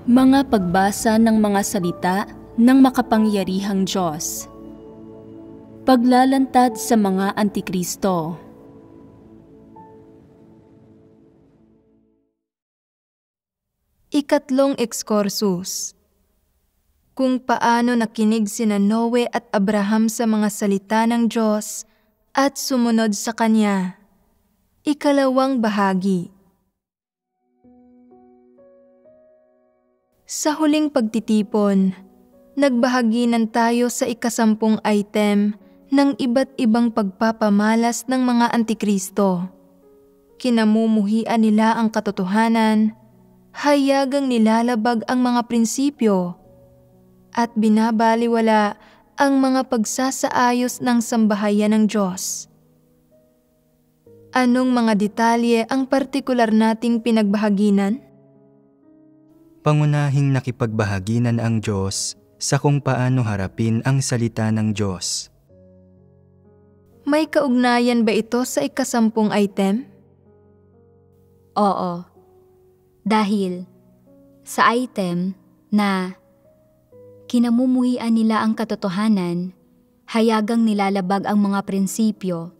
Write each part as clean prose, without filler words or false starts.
Mga pagbasa ng mga salita ng makapangyarihang Diyos. Paglalantad sa mga Antikristo. Ikatlong Excursus. Kung paano nakinig sina Noe at Abraham sa mga salita ng Diyos at sumunod sa Kanya. Ikalawang bahagi. Sa huling pagtitipon, nagbahaginan tayo sa ikasampung item ng iba't ibang pagpapamalas ng mga Antikristo. Kinamumuhian nila ang katotohanan, hayagang nilalabag ang mga prinsipyo, at binabaliwala ang mga pagsasaayos ng sambahayan ng Diyos. Anong mga detalye ang partikular nating pinagbahaginan? Pangunahing nakipagbahaginan ang Diyos sa kung paano harapin ang salita ng Diyos. May kaugnayan ba ito sa ikasampung item? Oo. Dahil sa item na kinamumuhian nila ang katotohanan, hayagang nilalabag ang mga prinsipyo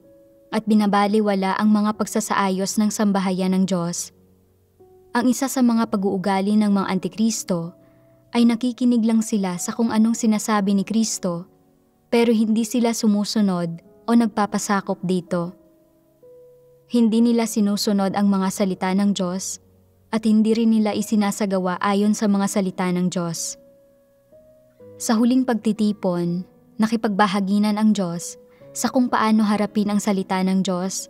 at binabaliwala ang mga pagsasaayos ng sambahayan ng Diyos. Ang isa sa mga pag-uugali ng mga Antikristo ay nakikinig lang sila sa kung anong sinasabi ni Kristo, pero hindi sila sumusunod o nagpapasakop dito. Hindi nila sinusunod ang mga salita ng Diyos at hindi rin nila isinasagawa ayon sa mga salita ng Diyos. Sa huling pagtitipon, nakipagbahaginan ang Diyos sa kung paano harapin ang salita ng Diyos,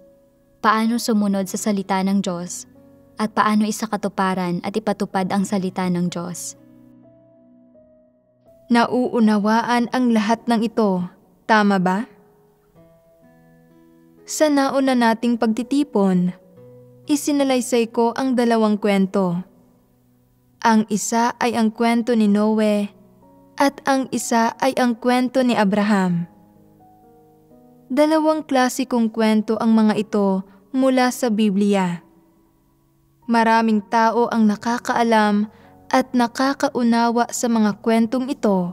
paano sumunod sa salita ng Diyos, at paano isakatuparan at ipatupad ang salita ng Diyos. Nauunawaan ang lahat ng ito, tama ba? Sa nauna nating pagtitipon, isinalaysay ko ang dalawang kwento. Ang isa ay ang kwento ni Noe at ang isa ay ang kwento ni Abraham. Dalawang klasikong kwento ang mga ito mula sa Biblia. Maraming tao ang nakakaalam at nakakaunawa sa mga kwentong ito.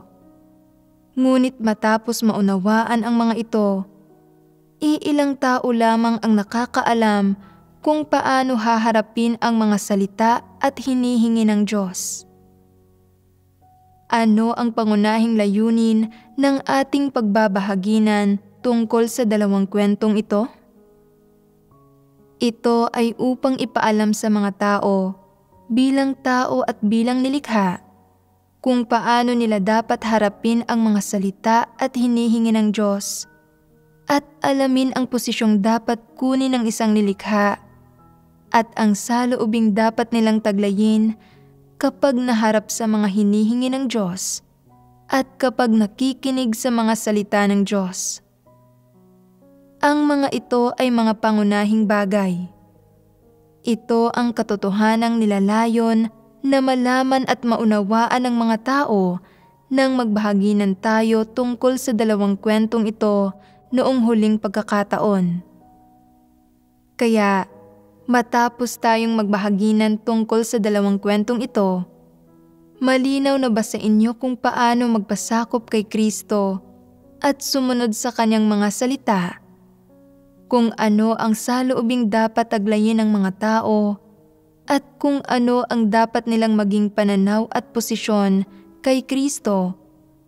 Ngunit matapos maunawaan ang mga ito, iilang tao lamang ang nakakaalam kung paano haharapin ang mga salita at hinihingi ng Diyos. Ano ang pangunahing layunin ng ating pagbabahaginan tungkol sa dalawang kwentong ito? Ito ay upang ipaalam sa mga tao at bilang nilikha kung paano nila dapat harapin ang mga salita at hinihingi ng Diyos at alamin ang posisyong dapat kunin ng isang nilikha at ang saloobing dapat nilang taglayin kapag naharap sa mga hinihingi ng Diyos at kapag nakikinig sa mga salita ng Diyos. Ang mga ito ay mga pangunahing bagay. Ito ang katotohanang nilalayon na malaman at maunawaan ng mga tao nang magbahaginan tayo tungkol sa dalawang kwentong ito noong huling pagkakataon. Kaya, matapos tayong magbahaginan tungkol sa dalawang kwentong ito, malinaw na ba sa inyo kung paano magpasakop kay Kristo at sumunod sa Kanyang mga salita? Kung ano ang saloobing dapat taglayin ng mga tao at kung ano ang dapat nilang maging pananaw at posisyon kay Kristo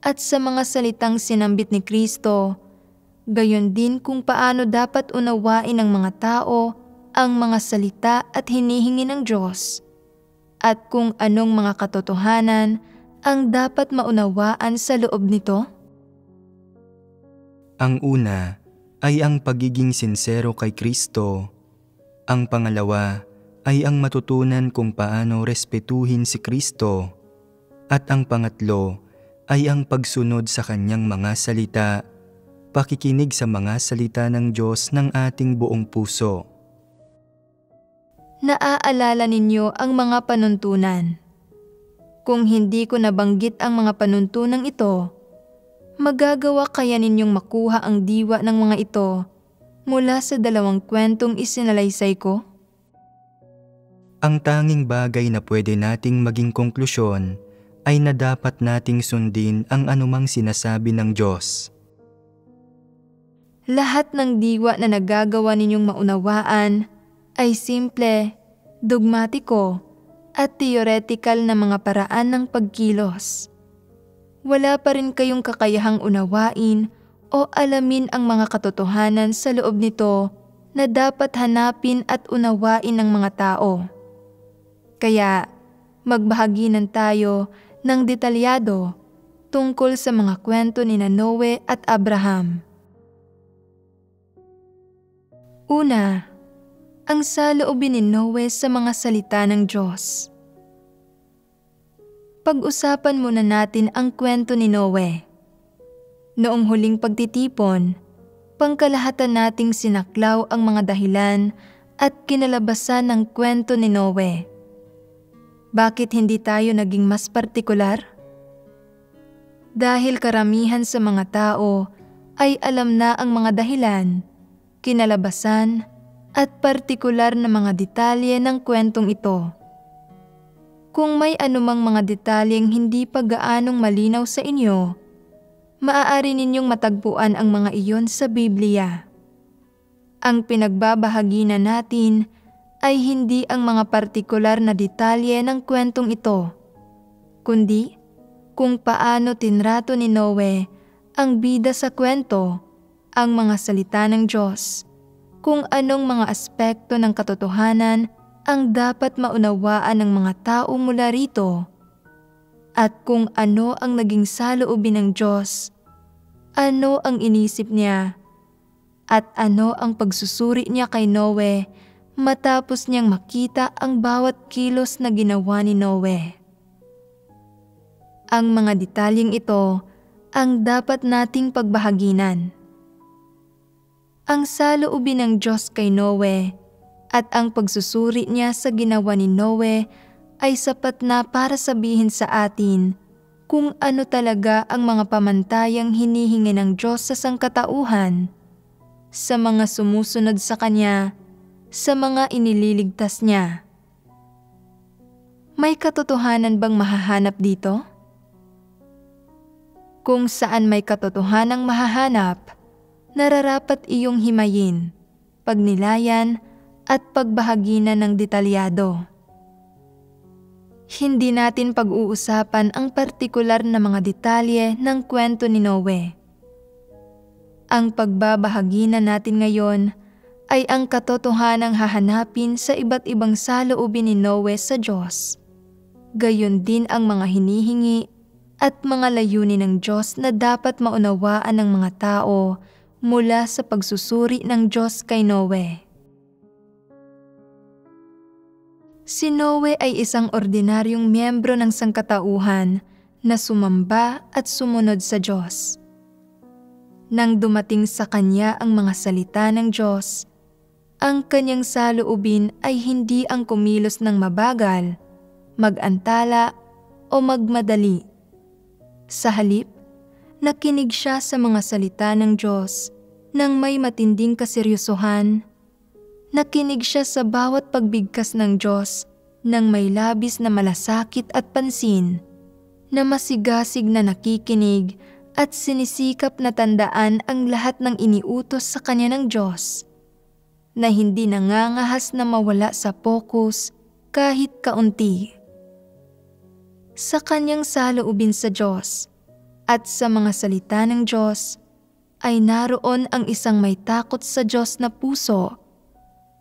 at sa mga salitang sinambit ni Kristo, gayon din kung paano dapat unawain ng mga tao ang mga salita at hinihingi ng Diyos at kung anong mga katotohanan ang dapat maunawaan sa loob nito? Ang una ay ang pagiging sinsero kay Kristo. Ang pangalawa ay ang matutunan kung paano respetuhin si Kristo. At ang pangatlo ay ang pagsunod sa Kanyang mga salita, pakikinig sa mga salita ng Diyos ng ating buong puso. Naaalala ninyo ang mga panuntunan. Kung hindi ko nabanggit ang mga panuntunang ito, magagawa kaya ninyong makuha ang diwa ng mga ito mula sa dalawang kwentong isinalaysay ko? Ang tanging bagay na pwede nating maging konklusyon ay na dapat nating sundin ang anumang sinasabi ng Diyos. Lahat ng diwa na nagagawa ninyong maunawaan ay simple, dogmatiko, at theoretical na mga paraan ng pagkilos. Wala pa rin kayong kakayahang unawain o alamin ang mga katotohanan sa loob nito na dapat hanapin at unawain ng mga tao. Kaya, magbahaginan tayo ng detalyado tungkol sa mga kwento ni Noe at Abraham. Una, ang saloobin ni Noe sa mga salita ng Diyos. Pag-usapan muna natin ang kwento ni Noe. Noong huling pagtitipon, pangkalahatan nating sinaklaw ang mga dahilan at kinalabasan ng kwento ni Noe. Bakit hindi tayo naging mas partikular? Dahil karamihan sa mga tao ay alam na ang mga dahilan, kinalabasan, at partikular na mga detalye ng kwentong ito. Kung may anumang mga detalyeng hindi pa gaanong malinaw sa inyo, maaari ninyong matagpuan ang mga iyon sa Biblia. Ang pinagbabahagi na natin ay hindi ang mga partikular na detalye ng kwentong ito, kundi kung paano tinrato ni Noe ang bida sa kwento, ang mga salita ng Diyos, kung anong mga aspekto ng katotohanan ang dapat maunawaan ng mga tao mula rito, at kung ano ang naging saloobin ng Diyos, ano ang inisip niya, at ano ang pagsusuri niya kay Noe matapos niyang makita ang bawat kilos na ginawa ni Noe. Ang mga detalyeng ito ang dapat nating pagbahaginan. Ang saloobin ng Diyos kay Noe at ang pagsusuri niya sa ginawa ni Noe ay sapat na para sabihin sa atin kung ano talaga ang mga pamantayang hinihingi ng Diyos sa sangkatauhan, sa mga sumusunod sa Kanya, sa mga inililigtas niya. May katotohanan bang mahahanap dito? Kung saan may katotohanang mahahanap, nararapat iyong himayin, pagnilayan at pagbahaginan ng detalyado. Hindi natin pag-uusapan ang partikular na mga detalye ng kwento ni Noe. Ang pagbabahaginan natin ngayon ay ang katotohanang hahanapin sa iba't ibang saloobin ni Noe sa Diyos. Gayon din ang mga hinihingi at mga layunin ng Diyos na dapat maunawaan ng mga tao mula sa pagsusuri ng Diyos kay Noe. Si Noe ay isang ordinaryong miyembro ng sangkatauhan na sumamba at sumunod sa Diyos. Nang dumating sa kanya ang mga salita ng Diyos, ang kanyang saloobin ay hindi ang kumilos ng mabagal, mag-antala o magmadali. Sa halip, nakinig siya sa mga salita ng Diyos nang may matinding kaseryosohan. Nakinig siya sa bawat pagbigkas ng Diyos nang may labis na malasakit at pansin, na masigasig na nakikinig at sinisikap na tandaan ang lahat ng iniutos sa kanya ng Diyos, na hindi nangangahas na mawala sa focus kahit kaunti. Sa kanyang saloobin sa Diyos at sa mga salita ng Diyos ay naroon ang isang may takot sa Diyos na puso,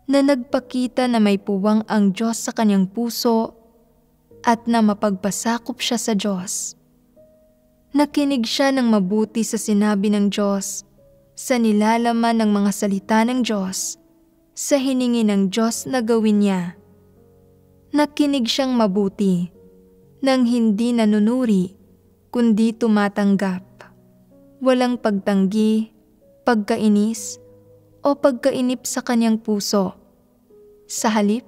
na nagpakita na may puwang ang Diyos sa kanyang puso at na mapagpasakop siya sa Diyos. Nakinig siya ng mabuti sa sinabi ng Diyos, sa nilalaman ng mga salita ng Diyos, sa hiningi ng Diyos na gawin niya. Nakinig siyang mabuti, nang hindi nanunuri, kundi tumatanggap. Walang pagtanggi, pagkainis, o pagkainip sa kanyang puso. Sa halip,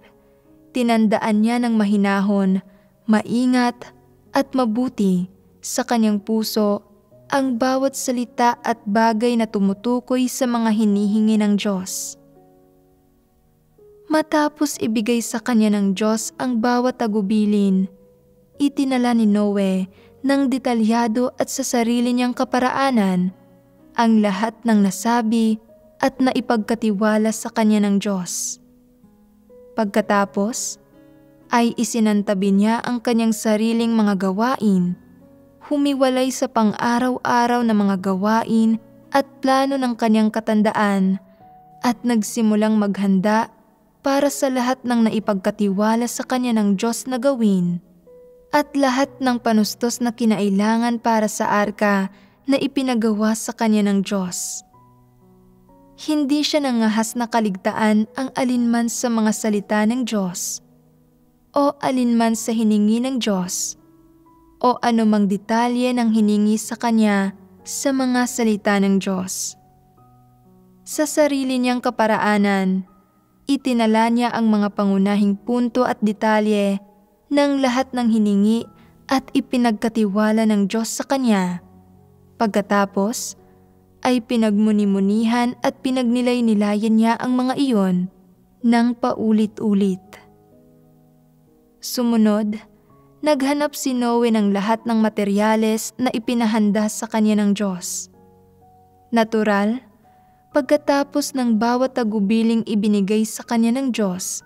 tinandaan niya ng mahinahon, maingat at mabuti sa kanyang puso ang bawat salita at bagay na tumutukoy sa mga hinihingi ng Diyos. Matapos ibigay sa kanya ng Diyos ang bawat tagubilin, itinala ni Noe ng detalyado at sa sarili niyang kaparaanan ang lahat ng nasabi at naipagkatiwala sa kanya ng Diyos. Pagkatapos, ay isinantabi niya ang kanyang sariling mga gawain, humiwalay sa pang-araw-araw na mga gawain at plano ng kanyang katandaan at nagsimulang maghanda para sa lahat ng naipagkatiwala sa kanya ng Diyos na gawin at lahat ng panustos na kinailangan para sa arka na ipinagawa sa kanya ng Diyos. Hindi siya nangahas na kaligtaan ang alinman sa mga salita ng Diyos o alinman sa hiningi ng Diyos o anumang detalye ng hiningi sa kanya sa mga salita ng Diyos. Sa sarili niyang kaparaanan, itinala niya ang mga pangunahing punto at detalye ng lahat ng hiningi at ipinagkatiwala ng Diyos sa kanya. Pagkatapos, ay pinagmuni-munihan at pinagnilay-nilayan niya ang mga iyon ng paulit-ulit. Sumunod, naghanap si Noe ng lahat ng materyales na ipinahanda sa kanya ng Diyos. Natural, pagkatapos ng bawat tagubiling ibinigay sa kanya ng Diyos,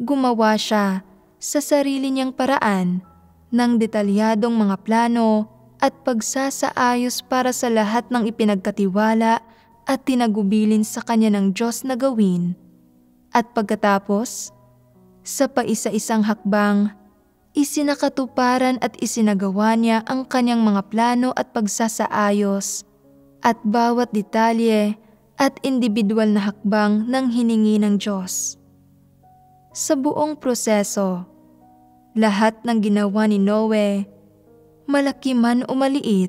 gumawa siya sa sarili niyang paraan ng detalyadong mga plano at pagsasaayos para sa lahat ng ipinagkatiwala at tinagubilin sa kanya ng Diyos na gawin. At pagkatapos, sa paisa-isang hakbang, isinakatuparan at isinagawa niya ang kanyang mga plano at pagsasaayos at bawat detalye at individual na hakbang ng hiningi ng Diyos. Sa buong proseso, lahat ng ginawa ni Noe, malaki man o maliit,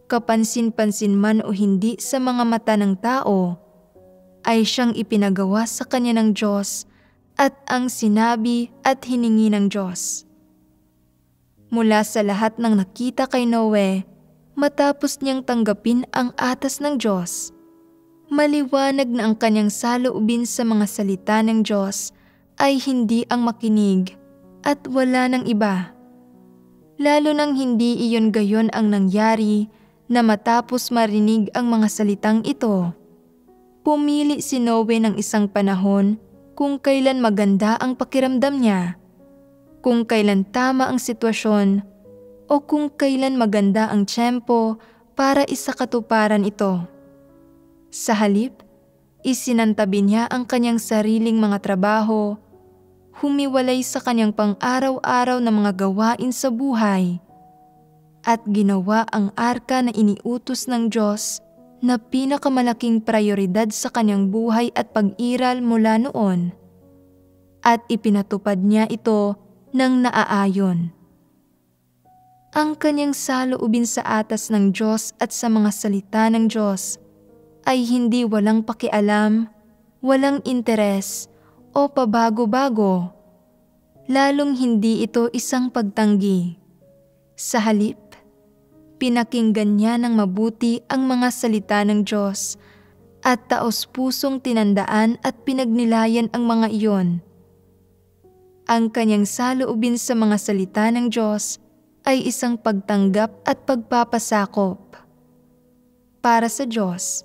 kapansin-pansin man o hindi sa mga mata ng tao, ay siyang ipinagawa sa kanya ng Diyos at ang sinabi at hiningi ng Diyos. Mula sa lahat ng nakita kay Noe, matapos niyang tanggapin ang atas ng Diyos, maliwanag na ang kanyang saloobin sa mga salita ng Diyos ay hindi ang makinig at wala ng iba. Lalo nang hindi iyon gayon ang nangyari na matapos marinig ang mga salitang ito. Pumili si Noe ng isang panahon kung kailan maganda ang pakiramdam niya, kung kailan tama ang sitwasyon, o kung kailan maganda ang tiyempo para isakatuparan ito. Sa halip, isinantabi niya ang kanyang sariling mga trabaho, humiwalay sa kanyang pang-araw-araw na mga gawain sa buhay, at ginawa ang arka na iniutos ng Diyos na pinakamalaking prioridad sa kanyang buhay at pag-iral mula noon, at ipinatupad niya ito ng naaayon. Ang kanyang saloobin sa atas ng Diyos at sa mga salita ng Diyos ay hindi walang pakialam, walang interes, o pabago-bago. Lalong hindi ito isang pagtanggi. Sa halip, pinakinggan niya ng mabuti ang mga salita ng Diyos at taos-pusong tinandaan at pinagnilayan ang mga iyon. Ang kanyang saloobin sa mga salita ng Diyos ay isang pagtanggap at pagpapasakop. Para sa Diyos,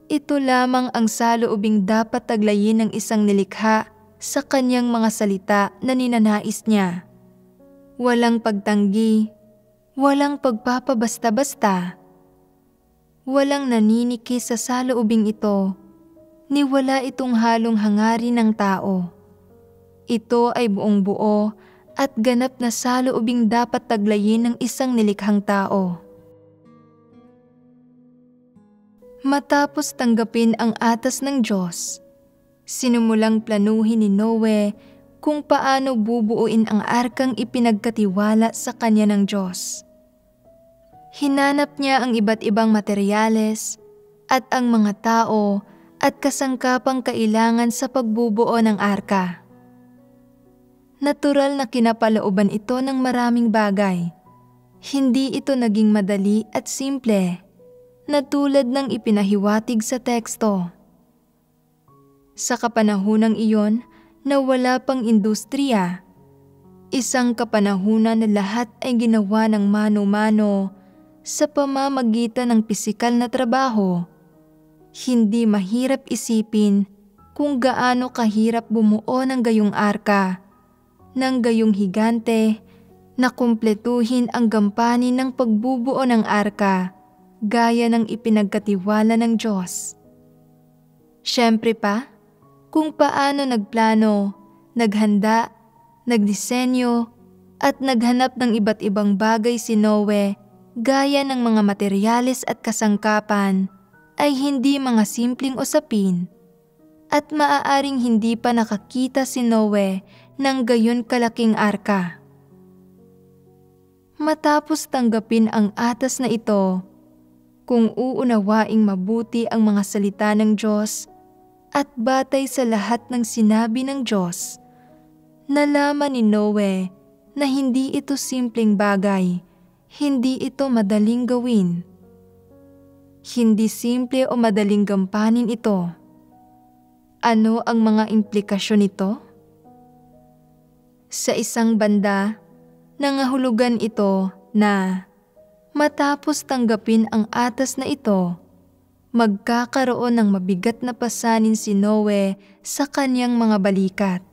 ito lamang ang saloobing dapat taglayin ng isang nilikha sa kanyang mga salita na ninanais niya. Walang pagtanggi, walang pagpapabasta-basta, walang naniniki sa saloobing ito, ni wala itong halong hangarin ng tao. Ito ay buong buo at ganap na saloobing dapat taglayin ng isang nilikhang tao. Matapos tanggapin ang atas ng Diyos, sinumulang planuhin ni Noe kung paano bubuuin ang arkang ipinagkatiwala sa kanya ng Diyos. Hinanap niya ang iba't ibang materyales at ang mga tao at kasangkapang kailangan sa pagbubuo ng arka. Natural na kinapalooban ito ng maraming bagay. Hindi ito naging madali at simple, na tulad ng ipinahiwatig sa teksto. Sa kapanahunang iyon na wala pang industriya, isang kapanahunan na lahat ay ginawa ng mano-mano sa pamamagitan ng pisikal na trabaho, hindi mahirap isipin kung gaano kahirap bumuo ng gayong arka, ng gayong higante na kumpletuhin ang gampanin ng pagbubuo ng arka gaya ng ipinagkatiwala ng Diyos. Siyempre pa, kung paano nagplano, naghanda, nagdisenyo, at naghanap ng iba't ibang bagay si Noe gaya ng mga materyales at kasangkapan ay hindi mga simpleng usapin at maaaring hindi pa nakakita si Noe ng gayon kalaking arka. Matapos tanggapin ang atas na ito, kung uunawaing mabuti ang mga salita ng Diyos at batay sa lahat ng sinabi ng Diyos, nalaman ni Noe na hindi ito simpleng bagay, hindi ito madaling gawin. Hindi simple o madaling gampanin ito. Ano ang mga implikasyon nito? Sa isang banda, nangahulugan ito na matapos tanggapin ang atas na ito, magkakaroon ng mabigat na pasanin si Noe sa kanyang mga balikat.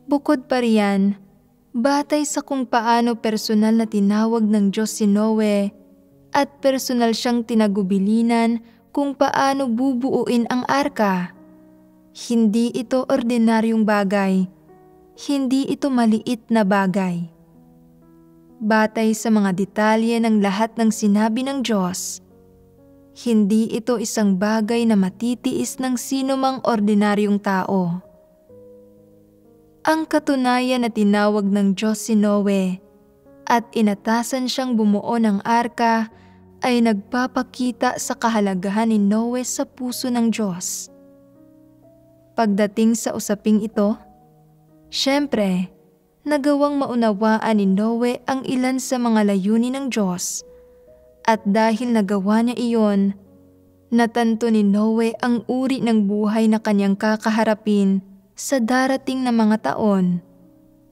Bukod pa riyan, batay sa kung paano personal na tinawag ng Diyos si Noe at personal siyang tinagubilinan kung paano bubuuin ang arka, hindi ito ordinaryong bagay, hindi ito maliit na bagay. Batay sa mga detalye ng lahat ng sinabi ng Diyos, hindi ito isang bagay na matitiis ng sinumang ordinaryong tao. Ang katunayan na tinawag ng Diyos si Noe at inatasan siyang bumuo ng arka ay nagpapakita sa kahalagahan ni Noe sa puso ng Diyos. Pagdating sa usaping ito, syempre, nagawang maunawaan ni Noe ang ilan sa mga layunin ng Diyos at dahil nagawa niya iyon, natanto ni Noe ang uri ng buhay na kanyang kakaharapin sa darating na mga taon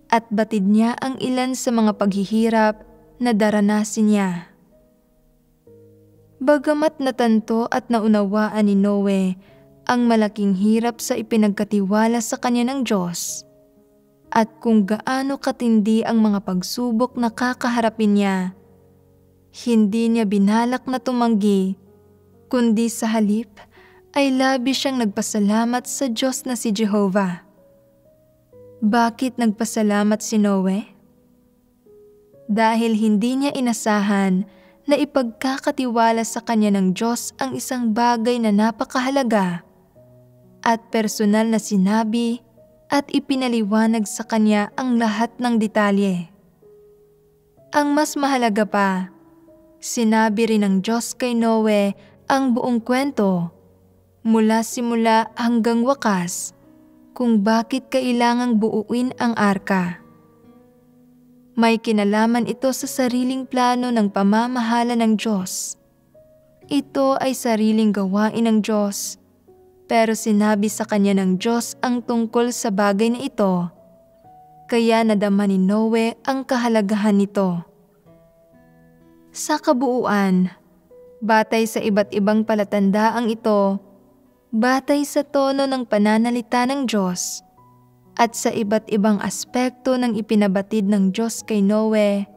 at batid niya ang ilan sa mga paghihirap na daranasin niya. Bagamat natanto at naunawaan ni Noe ang malaking hirap sa ipinagkatiwala sa kanya ng Diyos at kung gaano katindi ang mga pagsubok na kakaharapin niya, hindi niya binalak na tumanggi, kundi sa halip ay labis siyang nagpasalamat sa Diyos na si Jehovah. Bakit nagpasalamat si Noe? Dahil hindi niya inasahan na ipagkakatiwala sa kanya ng Diyos ang isang bagay na napakahalaga at personal na sinabi at ipinaliwanag sa kanya ang lahat ng detalye. Ang mas mahalaga pa, sinabi rin ng Diyos kay Noe ang buong kwento mula simula hanggang wakas kung bakit kailangang buuin ang arka. May kinalaman ito sa sariling plano ng pamamahala ng Diyos. Ito ay sariling gawain ng Diyos, pero sinabi sa kanya ng Diyos ang tungkol sa bagay na ito, kaya nadama ni Noe ang kahalagahan nito. Sa kabuuan, batay sa iba't ibang palatandaang ito, batay sa tono ng pananalita ng Diyos, at sa iba't ibang aspekto ng ipinabatid ng Diyos kay Noe,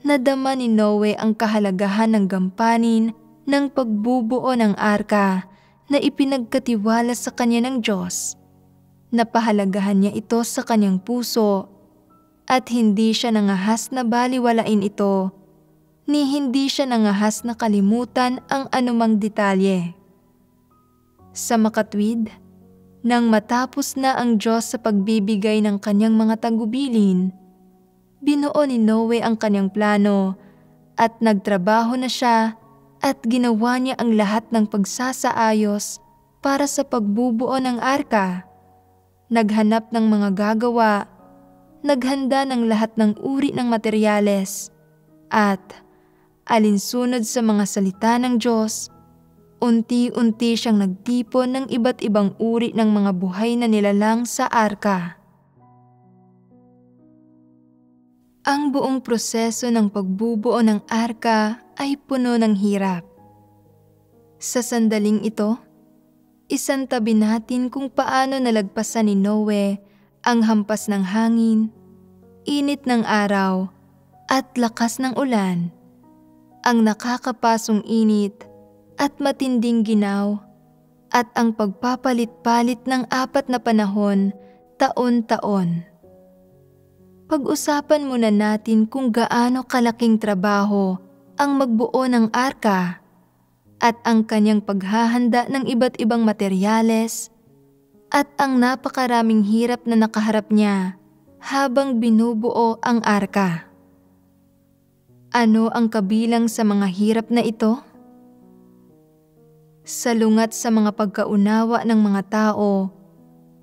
nadama ni Noe ang kahalagahan ng gampanin ng pagbubuo ng arka na ipinagkatiwala sa kanya ng Diyos. Napahalagahan niya ito sa kanyang puso at hindi siya nangahas na baliwalain ito, ni hindi siya nangahas na kalimutan ang anumang detalye. Sa makatwid, nang matapos na ang Diyos sa pagbibigay ng kanyang mga tagubilin, binuo ni Noe ang kanyang plano at nagtrabaho na siya at ginawa niya ang lahat ng pagsasaayos para sa pagbubuo ng arka. Naghanap ng mga gagawa, naghanda ng lahat ng uri ng materyales, at alinsunod sa mga salita ng Diyos, unti-unti siyang nagtipon ng iba't ibang uri ng mga buhay na nilalang sa arka. Ang buong proseso ng pagbubuo ng arka ay puno ng hirap. Sa sandaling ito, isantabi natin kung paano nalagpasan ni Noe ang hampas ng hangin, init ng araw, at lakas ng ulan, ang nakakapasong init at matinding ginaw, at ang pagpapalit-palit ng 4 na panahon, taon-taon. Pag-usapan muna natin kung gaano kalaking trabaho ang magbuo ng arka at ang kanyang paghahanda ng iba't ibang materyales at ang napakaraming hirap na nakaharap niya habang binubuo ang arka. Ano ang kabilang sa mga hirap na ito? Salungat sa mga pagkaunawa ng mga tao,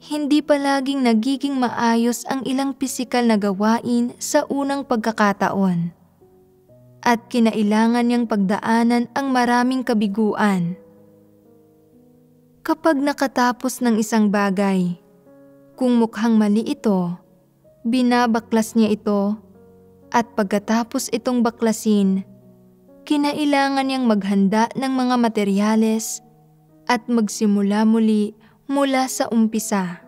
hindi palaging nagiging maayos ang ilang pisikal na gawain sa unang pagkakataon. At kinailangan niyang pagdaanan ang maraming kabiguan. Kapag nakatapos ng isang bagay, kung mukhang mali ito, binabaklas niya ito, at pagkatapos itong baklasin, kinailangan niyang maghanda ng mga materyales at magsimula muli mula sa umpisa.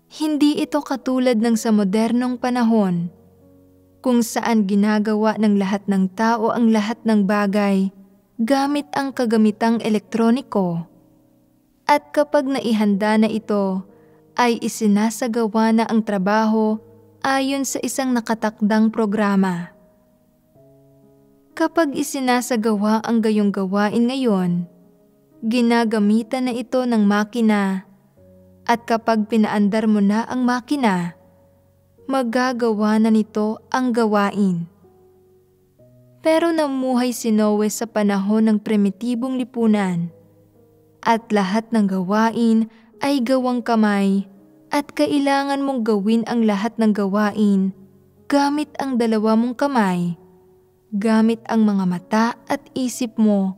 Hindi ito katulad ng sa modernong panahon, kung saan ginagawa ng lahat ng tao ang lahat ng bagay gamit ang kagamitang elektroniko. At kapag naihanda na ito, ay isinasagawa na ang trabaho ayon sa isang nakatakdang programa. Kapag isinasagawa ang gayong gawain ngayon, ginagamitan na ito ng makina, at kapag pinaandar mo na ang makina, magagawa na nito ang gawain. Pero namuhay si Noe sa panahon ng primitibong lipunan, at lahat ng gawain ay gawang kamay, at kailangan mong gawin ang lahat ng gawain gamit ang 2 mong kamay, gamit ang mga mata at isip mo,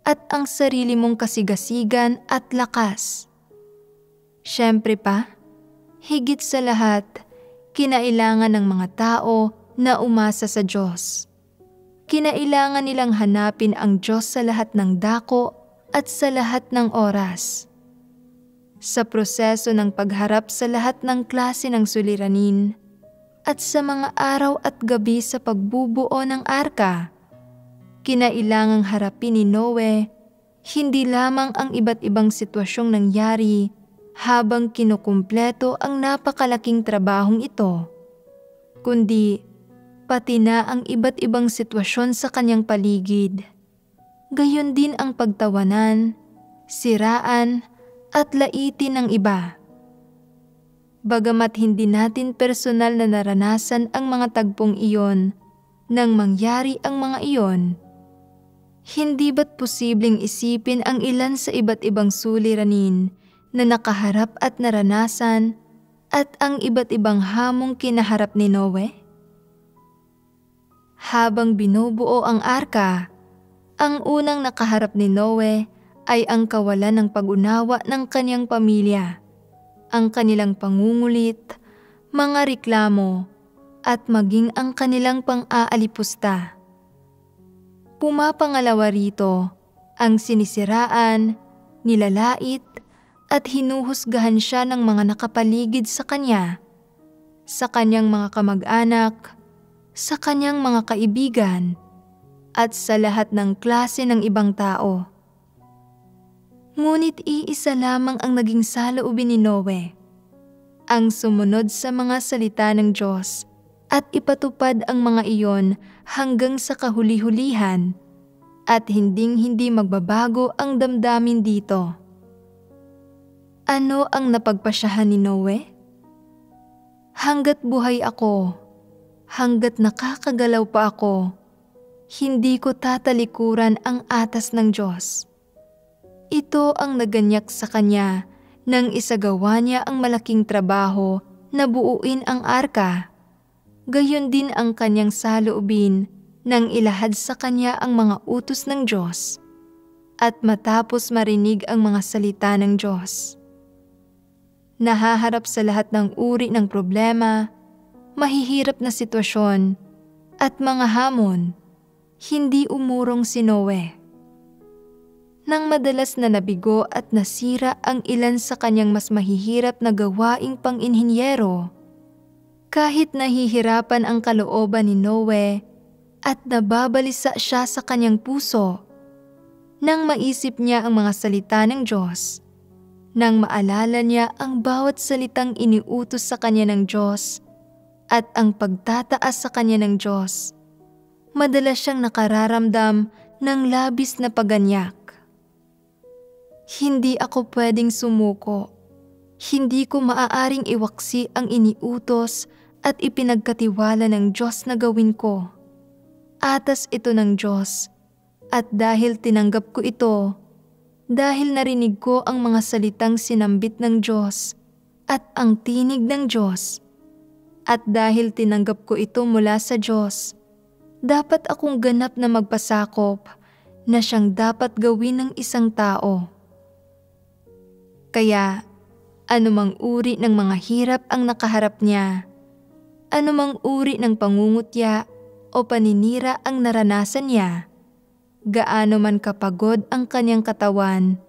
at ang sarili mong kasigasigan at lakas. Siyempre pa, higit sa lahat, kinailangan ng mga tao na umasa sa Diyos. Kinailangan nilang hanapin ang Diyos sa lahat ng dako at sa lahat ng oras. Sa proseso ng pagharap sa lahat ng klase ng suliranin at sa mga araw at gabi sa pagbubuo ng arka, kinailangang harapin ni Noe hindi lamang ang iba't ibang sitwasyong nangyari habang kinukumpleto ang napakalaking trabahong ito, kundi pati na ang iba't ibang sitwasyon sa kanyang paligid. Gayon din ang pagtawanan, siraan, at laitin ng iba. Bagamat hindi natin personal na naranasan ang mga tagpong iyon nang mangyari ang mga iyon, hindi ba't posibleng isipin ang ilan sa iba't ibang suliranin na nakaharap at naranasan at ang iba't ibang hamong kinaharap ni Noe? Habang binubuo ang arka, ang unang nakaharap ni Noe ay ang kawalan ng pag-unawa ng kanyang pamilya, ang kanilang pangungulit, mga reklamo, at maging ang kanilang pang-aalipusta. Pumapangalawa rito ang sinisiraan, nilalait, at hinuhusgahan siya ng mga nakapaligid sa kanya, sa kanyang mga kamag-anak, sa kanyang mga kaibigan, at sa lahat ng klase ng ibang tao. Ngunit iisa lamang ang naging saloobin ni Noe, ang sumunod sa mga salita ng Diyos at ipatupad ang mga iyon hanggang sa kahuli-hulihan, at hinding-hindi magbabago ang damdamin dito. Ano ang napagpasyahan ni Noe? Hanggat buhay ako, hanggat nakakagalaw pa ako, hindi ko tatalikuran ang atas ng Diyos. Ito ang naganyak sa kanya nang isagawa niya ang malaking trabaho na buuin ang arka. Gayon din ang kanyang saloobin nang ilahad sa kanya ang mga utos ng Diyos at matapos marinig ang mga salita ng Diyos. Nahaharap sa lahat ng uri ng problema, mahihirap na sitwasyon, at mga hamon, hindi umurong si Noe. Nang madalas na nabigo at nasira ang ilan sa kanyang mas mahihirap na gawaing pang-inhinyero, kahit nahihirapan ang kalooban ni Noe at nababalisa siya sa kanyang puso, nang maisip niya ang mga salita ng Diyos, nang maalala niya ang bawat salitang iniutos sa kanya ng Diyos at ang pagtataas sa kanya ng Diyos, madalas siyang nakararamdam ng labis na paganyak. Hindi ako pwedeng sumuko. Hindi ko maaaring iwaksi ang iniutos at ipinagkatiwala ng Diyos na gawin ko. Atas ito ng Diyos, at dahil tinanggap ko ito, dahil narinig ko ang mga salitang sinambit ng Diyos at ang tinig ng Diyos, at dahil tinanggap ko ito mula sa Diyos, dapat akong ganap na magpasakop na siyang dapat gawin ng isang tao. Kaya, anumang uri ng mga hirap ang nakaharap niya, anumang uri ng pangungutya o paninira ang naranasan niya, gaano man kapagod ang kanyang katawan,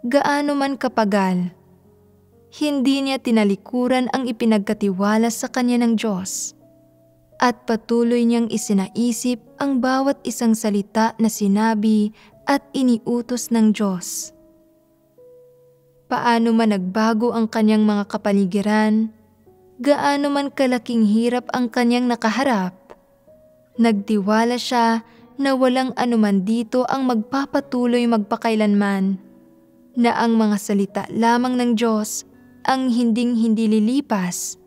gaano man kapagal, hindi niya tinalikuran ang ipinagkatiwala sa kanya ng Diyos, at patuloy niyang isinaisip ang bawat isang salita na sinabi at iniutos ng Diyos. Paano man nagbago ang kanyang mga kapaligiran, gaano man kalaking hirap ang kanyang nakaharap, nagtiwala siya na walang anuman dito ang magpapatuloy magpakailanman, na ang mga salita lamang ng Diyos ang hindi lilipas,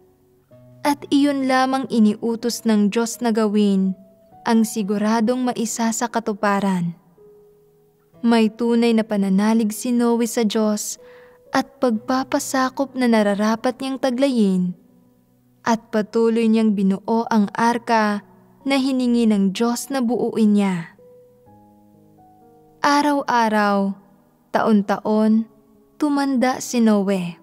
at iyon lamang iniutos ng Diyos na gawin ang siguradong maisa sa katuparan. May tunay na pananalig si Noe sa Diyos at pagpapasakop na nararapat niyang taglayin, at patuloy niyang binuo ang arka na hiningi ng Diyos na buuin niya. Araw-araw, taon-taon, tumanda si Noe.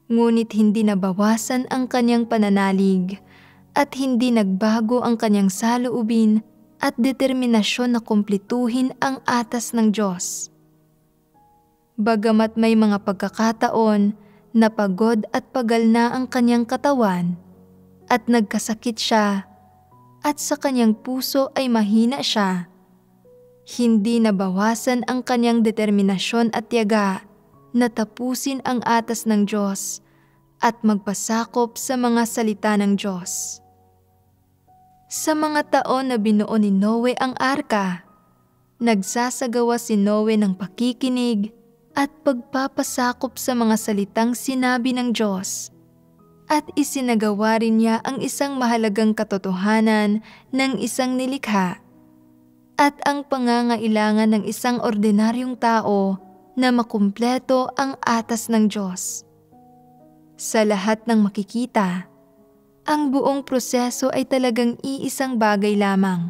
Ngunit hindi nabawasan ang kanyang pananalig at hindi nagbago ang kanyang saloobin at determinasyon na kumpletuhin ang atas ng Diyos. Bagamat may mga pagkakataon na pagod at pagal na ang kanyang katawan at nagkasakit siya at sa kanyang puso ay mahina siya, hindi nabawasan ang kanyang determinasyon at tiyaga na tapusin ang atas ng Diyos at magpasakop sa mga salita ng Diyos. Sa mga taon na binuo ni Noe ang arka, nagsasagawa si Noe ng pakikinig at pagpapasakop sa mga salitang sinabi ng Diyos, at isinagawa rin niya ang isang mahalagang katotohanan ng isang nilikha at ang pangangailangan ng isang ordinaryong tao na makumpleto ang atas ng Diyos. Sa lahat ng makikita, ang buong proseso ay talagang iisang bagay lamang: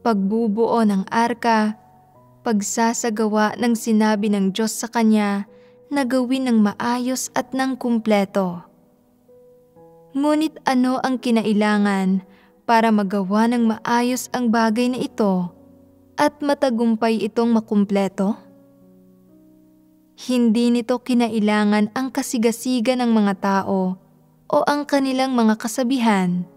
pagbubuo ng arka, pagsasagawa ng sinabi ng Diyos sa kanya na gawin ng maayos at ng kumpleto. Ngunit ano ang kinailangan para magawa ng maayos ang bagay na ito at matagumpay itong makumpleto? Hindi nito kinailangan ang kasigasigan ng mga tao o ang kanilang mga kasabihan,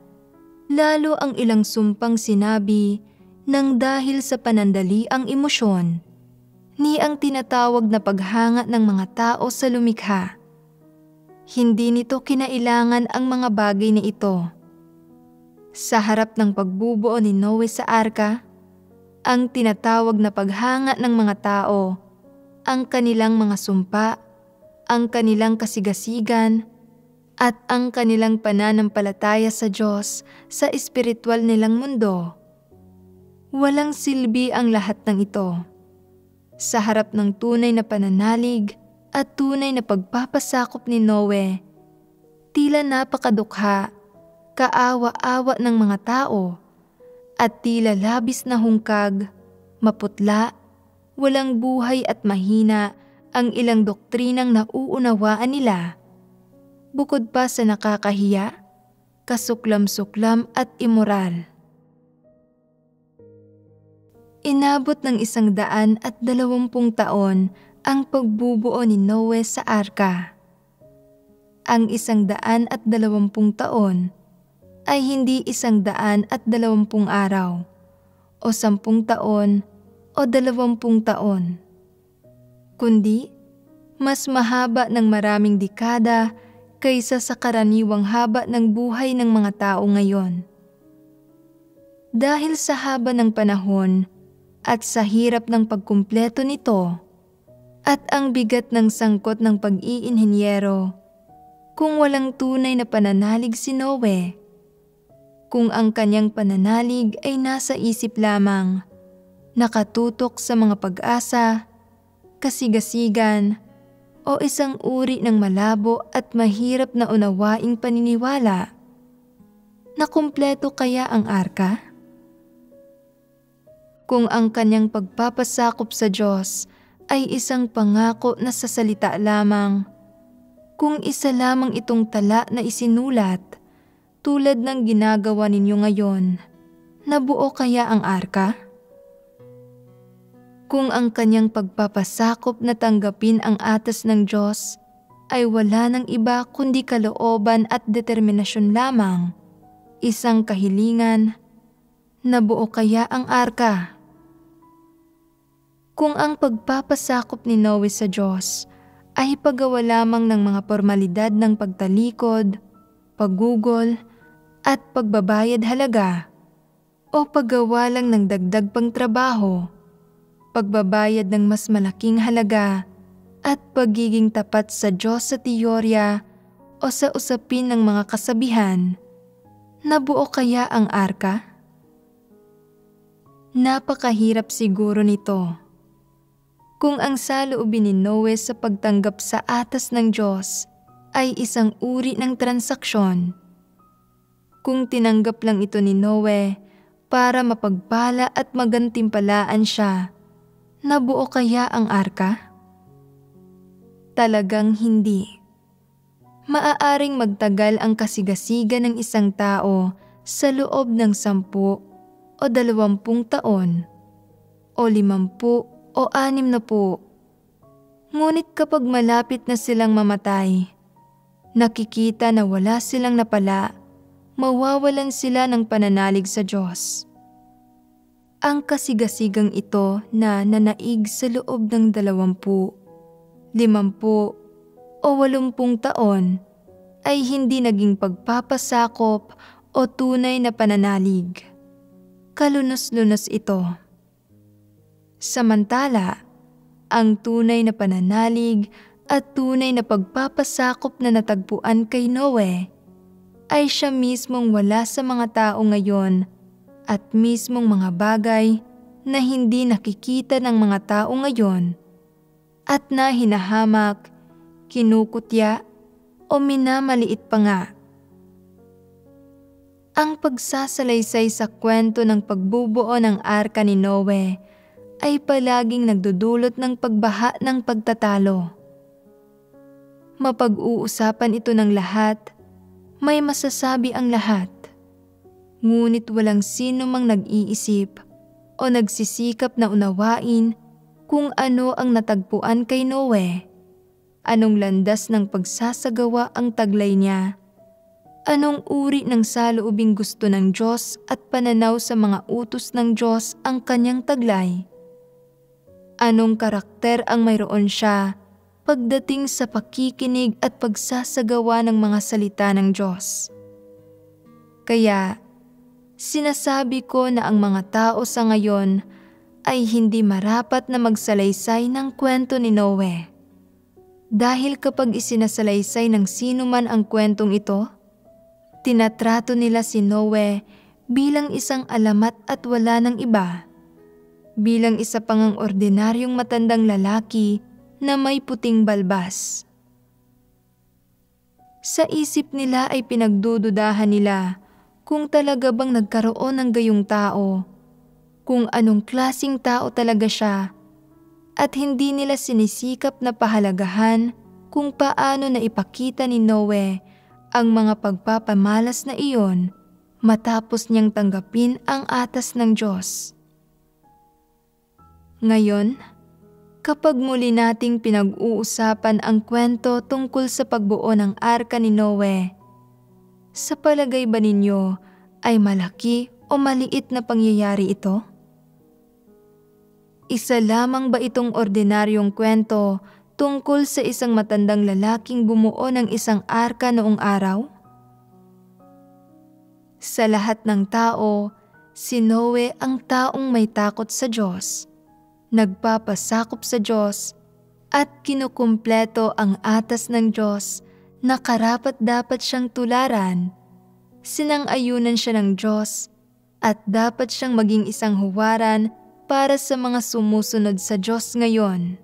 lalo ang ilang sumpang sinabi nang dahil sa panandaliang emosyon, ni ang tinatawag na paghanga ng mga tao sa lumikha. Hindi nito kinailangan ang mga bagay na ito. Sa harap ng pagbubuo ni Noe sa arka, ang tinatawag na paghanga ng mga tao, ang kanilang mga sumpa, ang kanilang kasigasigan, at ang kanilang pananampalataya sa Diyos sa espiritual nilang mundo. Walang silbi ang lahat ng ito. Sa harap ng tunay na pananalig at tunay na pagpapasakop ni Noe, tila napakadukha, kaawa-awa ng mga tao, at tila labis na hungkag, maputla, walang buhay at mahina ang ilang doktrinang nauunawaan nila. Bukod pa sa nakakahiya, kasuklam-suklam at immoral. Inabot ng 120 taon ang pagbubuo ni Noe sa arka. Ang 120 taon ay hindi 120 araw, o 10 taon, o 20 taon, kundi mas mahaba ng maraming dekada kaysa sa karaniwang haba ng buhay ng mga tao ngayon. Dahil sa haba ng panahon at sa hirap ng pagkumpleto nito, at ang bigat ng sangkot ng pag-iinhinyero, kung walang tunay na pananalig si Noe, kung ang kanyang pananalig ay nasa isip lamang, nakatutok sa mga pag-asa, kasigasigan, o isang uri ng malabo at mahirap na unawaing paniniwala, nakumpleto kaya ang arka? Kung ang kanyang pagpapasakop sa Diyos ay isang pangako na sa salita lamang, kung isa lamang itong tala na isinulat, tulad ng ginagawa ninyo ngayon, nabuo kaya ang arka? Kung ang kanyang pagpapasakop na tanggapin ang atas ng Diyos ay wala ng iba kundi kalooban at determinasyon lamang, isang kahilingan, nabuo kaya ang arka? Kung ang pagpapasakop ni Noe sa Diyos ay paggawa lamang ng mga formalidad ng pagtalikod, paggugol, at pagbabayad halaga, o paggawa lang ng dagdag pang trabaho, pagbabayad ng mas malaking halaga, at pagiging tapat sa Diyos sa teorya o sa usapin ng mga kasabihan, nabuo kaya ang arka? Napakahirap siguro nito. Kung ang saloobin ni Noe sa pagtanggap sa atas ng Diyos ay isang uri ng transaksyon, kung tinanggap lang ito ni Noe para mapagpala at magantimpalaan siya, nabuo kaya ang arka? Talagang hindi. Maaaring magtagal ang kasigasigan ng isang tao sa loob ng 10 o 20 taon, o 50 o 60. Ngunit kapag malapit na silang mamatay, nakikita na wala silang napala, mawawalan sila ng pananalig sa Diyos. Ang kasigasigang ito na nanaig sa loob ng 20, 50 o 80 taon ay hindi naging pagpapasakop o tunay na pananalig. Kalunos-lunos ito. Samantala, ang tunay na pananalig at tunay na pagpapasakop na natagpuan kay Noe ay siya mismong wala sa mga tao ngayon at mismong mga bagay na hindi nakikita ng mga tao ngayon at na hinahamak, kinukutya o minamaliit pa nga. Ang pagsasalaysay sa kwento ng pagbubuo ng arka ni Noe ay palaging nagdudulot ng pagbaha ng pagtatalo. Mapag-uusapan ito ng lahat, may masasabi ang lahat. Ngunit walang sino mang nag-iisip o nagsisikap na unawain kung ano ang natagpuan kay Noe, anong landas ng pagsasagawa ang taglay niya, anong uri ng saloobing gusto ng Diyos at pananaw sa mga utos ng Diyos ang kanyang taglay. Anong karakter ang mayroon siya pagdating sa pakikinig at pagsasagawa ng mga salita ng Diyos. Kaya, sinasabi ko na ang mga tao sa ngayon ay hindi marapat na magsalaysay ng kwento ni Noe. Dahil kapag isinasalaysay ng sino man ang kwentong ito, tinatrato nila si Noe bilang isang alamat at wala ng iba. Bilang isa pang ordinaryong matandang lalaki na may puting balbas. Sa isip nila ay pinagdududahan nila kung talaga bang nagkaroon ng gayong tao, kung anong klaseng tao talaga siya, at hindi nila sinisikap na pahalagahan kung paano na ipakita ni Noe ang mga pagpapamalas na iyon matapos niyang tanggapin ang atas ng Diyos. Ngayon, kapag muli nating pinag-uusapan ang kwento tungkol sa pagbuo ng arka ni Noe, sa palagay ba ninyo ay malaki o maliit na pangyayari ito? Isa lamang ba itong ordinaryong kwento tungkol sa isang matandang lalaking bumuo ng isang arka noong araw? Sa lahat ng tao, si Noe ang taong may takot sa Diyos, nagpapasakop sa Diyos, at kinukumpleto ang atas ng Diyos na karapat-dapat siyang tularan. Sinang-ayunan siya ng Diyos at dapat siyang maging isang huwaran para sa mga sumusunod sa Diyos ngayon.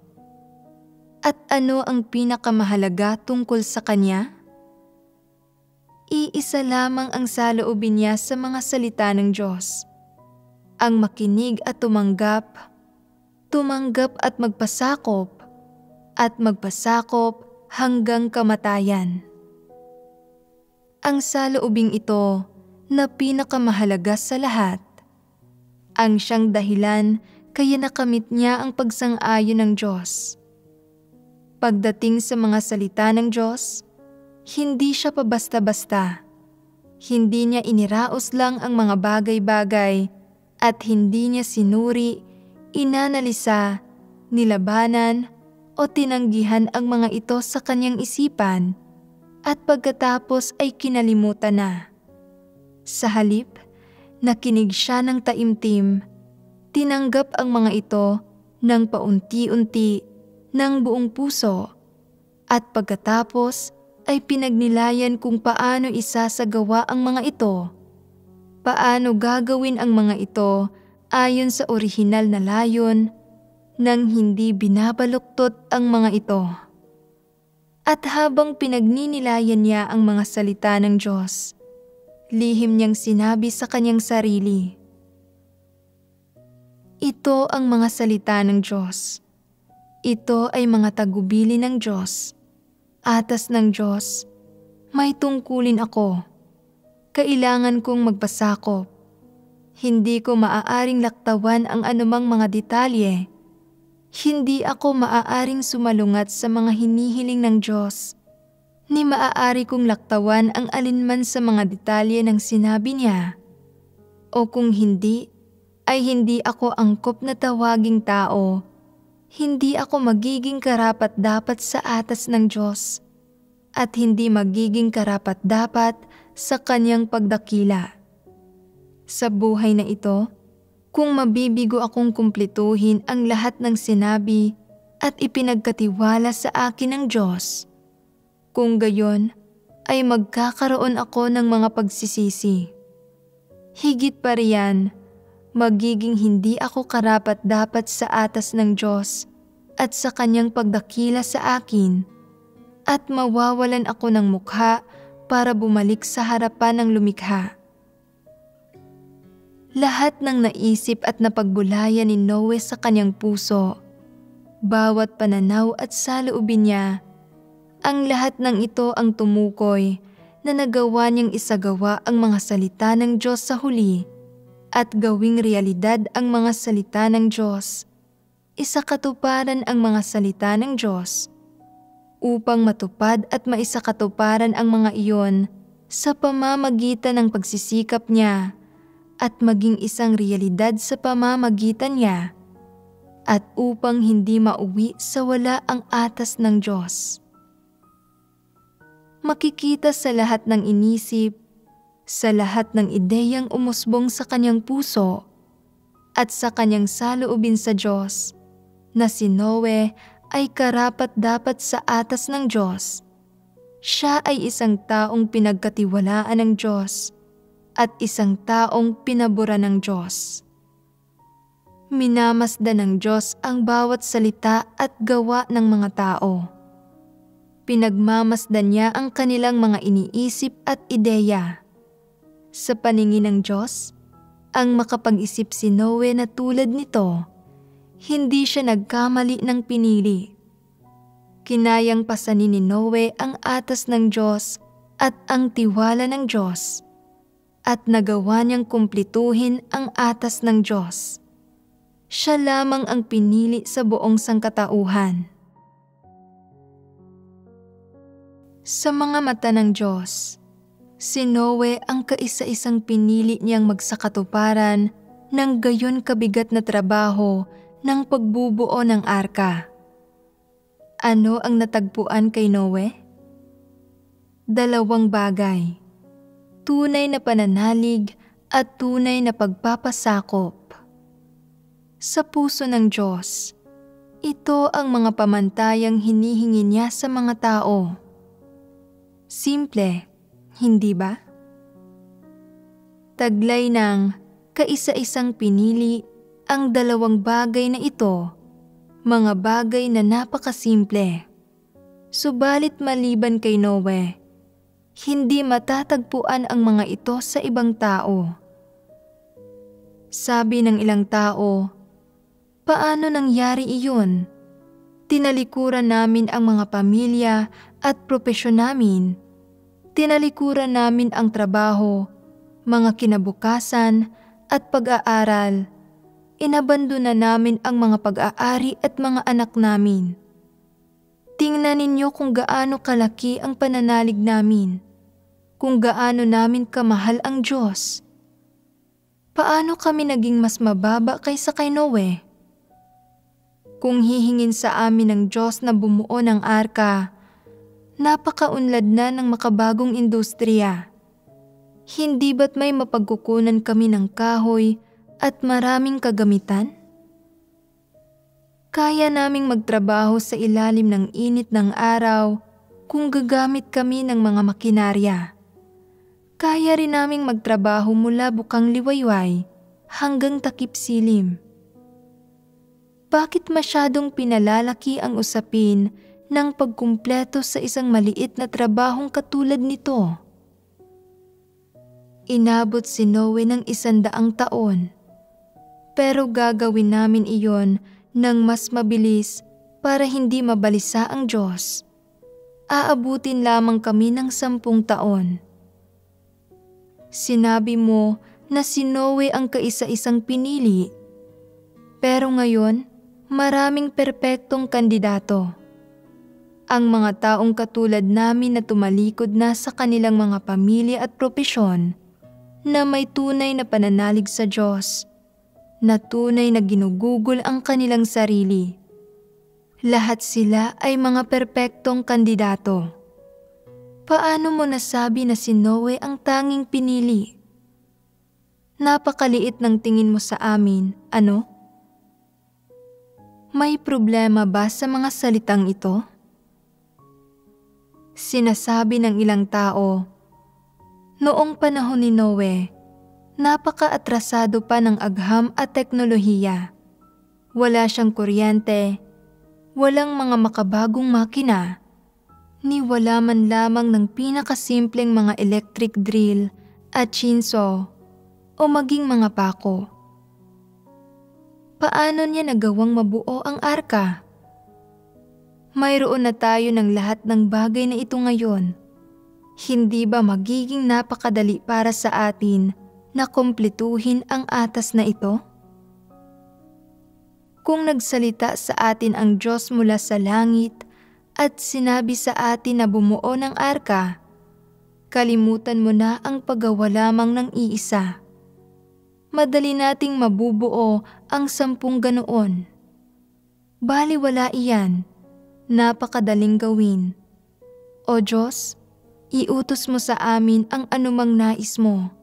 At ano ang pinakamahalaga tungkol sa Kanya? Iisa lamang ang saloobin niya sa mga salita ng Diyos. Ang makinig at tumanggap at magpasakop hanggang kamatayan. Ang saloobing ito na pinakamahalaga sa lahat, ang siyang dahilan kaya nakamit niya ang pagsang-ayon ng Diyos. Pagdating sa mga salita ng Diyos, hindi siya pa basta-basta. Hindi niya iniraos lang ang mga bagay-bagay at hindi niya sinuri, inanalisa, nilabanan o tinanggihan ang mga ito sa kanyang isipan at pagkatapos ay kinalimutan na. Sa halip, nakinig siya ng taimtim, tinanggap ang mga ito ng paunti-unti ng buong puso at pagkatapos ay pinagnilayan kung paano isasagawa ang mga ito. Paano gagawin ang mga ito ayon sa orihinal na layon nang hindi binabaluktot ang mga ito. At habang pinagninilayan niya ang mga salita ng Diyos, lihim niyang sinabi sa kanyang sarili, "Ito ang mga salita ng Diyos. Ito ay mga tagubili ng Diyos. Atas ng Diyos, may tungkulin ako. Kailangan kong magpasakop. Hindi ko maaaring laktawan ang anumang mga detalye. Hindi ako maaaring sumalungat sa mga hinihiling ng Diyos, ni maaari kong laktawan ang alinman sa mga detalye ng sinabi niya. O kung hindi, ay hindi ako angkop na tawaging tao. Hindi ako magiging karapat-dapat sa atas ng Diyos at hindi magiging karapat-dapat sa kanyang pagdakila. Sa buhay na ito, kung mabibigo akong kumpletuhin ang lahat ng sinabi at ipinagkatiwala sa akin ng Diyos, kung gayon ay magkakaroon ako ng mga pagsisisi. Higit pa riyan, magiging hindi ako karapat-dapat sa atas ng Diyos at sa kanyang pagdakila sa akin at mawawalan ako ng mukha para bumalik sa harapan ng lumikha. Lahat ng naisip at napagbulayan ni Noe sa kanyang puso, bawat pananaw at saloobin niya, ang lahat ng ito ang tumukoy na nagawa niyang isagawa ang mga salita ng Diyos sa huli at gawing realidad ang mga salita ng Diyos, isakatuparan ang mga salita ng Diyos, upang matupad at maisakatuparan ang mga iyon sa pamamagitan ng pagsisikap niya at maging isang realidad sa pamamagitan niya, at upang hindi mauwi sa wala ang atas ng Diyos. Makikita sa lahat ng inisip, sa lahat ng ideyang umusbong sa kanyang puso at sa kanyang saloobin sa Diyos, na si Noe ay karapat-dapat sa atas ng Diyos. Siya ay isang taong pinagkatiwalaan ng Diyos at isang taong pinabura ng Diyos. Minamasdan ng Diyos ang bawat salita at gawa ng mga tao. Pinagmamasdan niya ang kanilang mga iniisip at ideya. Sa paningin ng Diyos, ang makapag-isip si Noe na tulad nito, Hindi siya nagkamali ng pinili. Kinayang pasanin ni Noe ang atas ng Diyos at ang tiwala ng Diyos, at nagawa niyang kumplituhin ang atas ng Diyos. Siya lamang ang pinili sa buong sangkatauhan. Sa mga mata ng Diyos, si Noe ang kaisa-isang pinili niyang magsakatuparan ng gayon kabigat na trabaho ng pagbubuo ng arka. Ano ang natagpuan kay Noe? 2 bagay: tunay na pananalig at tunay na pagpapasakop. Sa puso ng Diyos, ito ang mga pamantayang hinihingi niya sa mga tao. Simple, hindi ba? Taglay ng kaisa-isang pinili ang 2 bagay na ito, mga bagay na napakasimple. Subalit maliban kay Noe, hindi matatagpuan ang mga ito sa ibang tao. Sabi ng ilang tao, paano nangyari iyon? Tinalikuran namin ang mga pamilya at propesyon namin. Tinalikuran namin ang trabaho, mga kinabukasan at pag-aaral. Inabandona namin ang mga pag-aari at mga anak namin. Tingnan ninyo kung gaano kalaki ang pananalig namin, kung gaano namin kamahal ang Diyos. Paano kami naging mas mababa kaysa kay Noe? Kung hihingin sa amin ng Diyos na bumuo ng arka, napakaunlad na ng makabagong industriya. Hindi ba't may mapagkukunan kami ng kahoy at maraming kagamitan? Kaya naming magtrabaho sa ilalim ng init ng araw kung gagamit kami ng mga makinarya. Kaya rin naming magtrabaho mula bukang liwayway hanggang takip silim. Bakit masyadong pinalalaki ang usapin ng pagkumpleto sa isang maliit na trabahong katulad nito? Inabot si Noe ng 100 taon, pero gagawin namin iyon ng mas mabilis para hindi mabalisa ang Diyos. Aabutin lamang kami ng 10 taon. Sinabi mo na si Noe ang kaisa-isang pinili, pero ngayon, maraming perpektong kandidato. Ang mga taong katulad namin na tumalikod na sa kanilang mga pamilya at propesyon, na may tunay na pananalig sa Diyos, na tunay na ginugugol ang kanilang sarili. Lahat sila ay mga perpektong kandidato. Paano mo nasabi na si Noe ang tanging pinili? Napakaliit ng tingin mo sa amin, ano? May problema ba sa mga salitang ito? Sinasabi ng ilang tao, noong panahon ni Noe, napaka-atrasado pa ng agham at teknolohiya. Wala siyang kuryente, walang mga makabagong makina, ni wala man lamang ng pinakasimpleng mga electric drill at chainsaw o maging mga pako. Paano niya nagawang mabuo ang arka? Mayroon na tayo ng lahat ng bagay na ito ngayon. Hindi ba magiging napakadali para sa atin na kumpletuhin ang atas na ito? Kung nagsalita sa atin ang Diyos mula sa langit at sinabi sa atin na bumuo ng arka, kalimutan mo na ang paggawa lamang ng iisa. Madali nating mabubuo ang 10 ganoon. Baliwala iyan, napakadaling gawin. O Diyos, iutos mo sa amin ang anumang nais mo.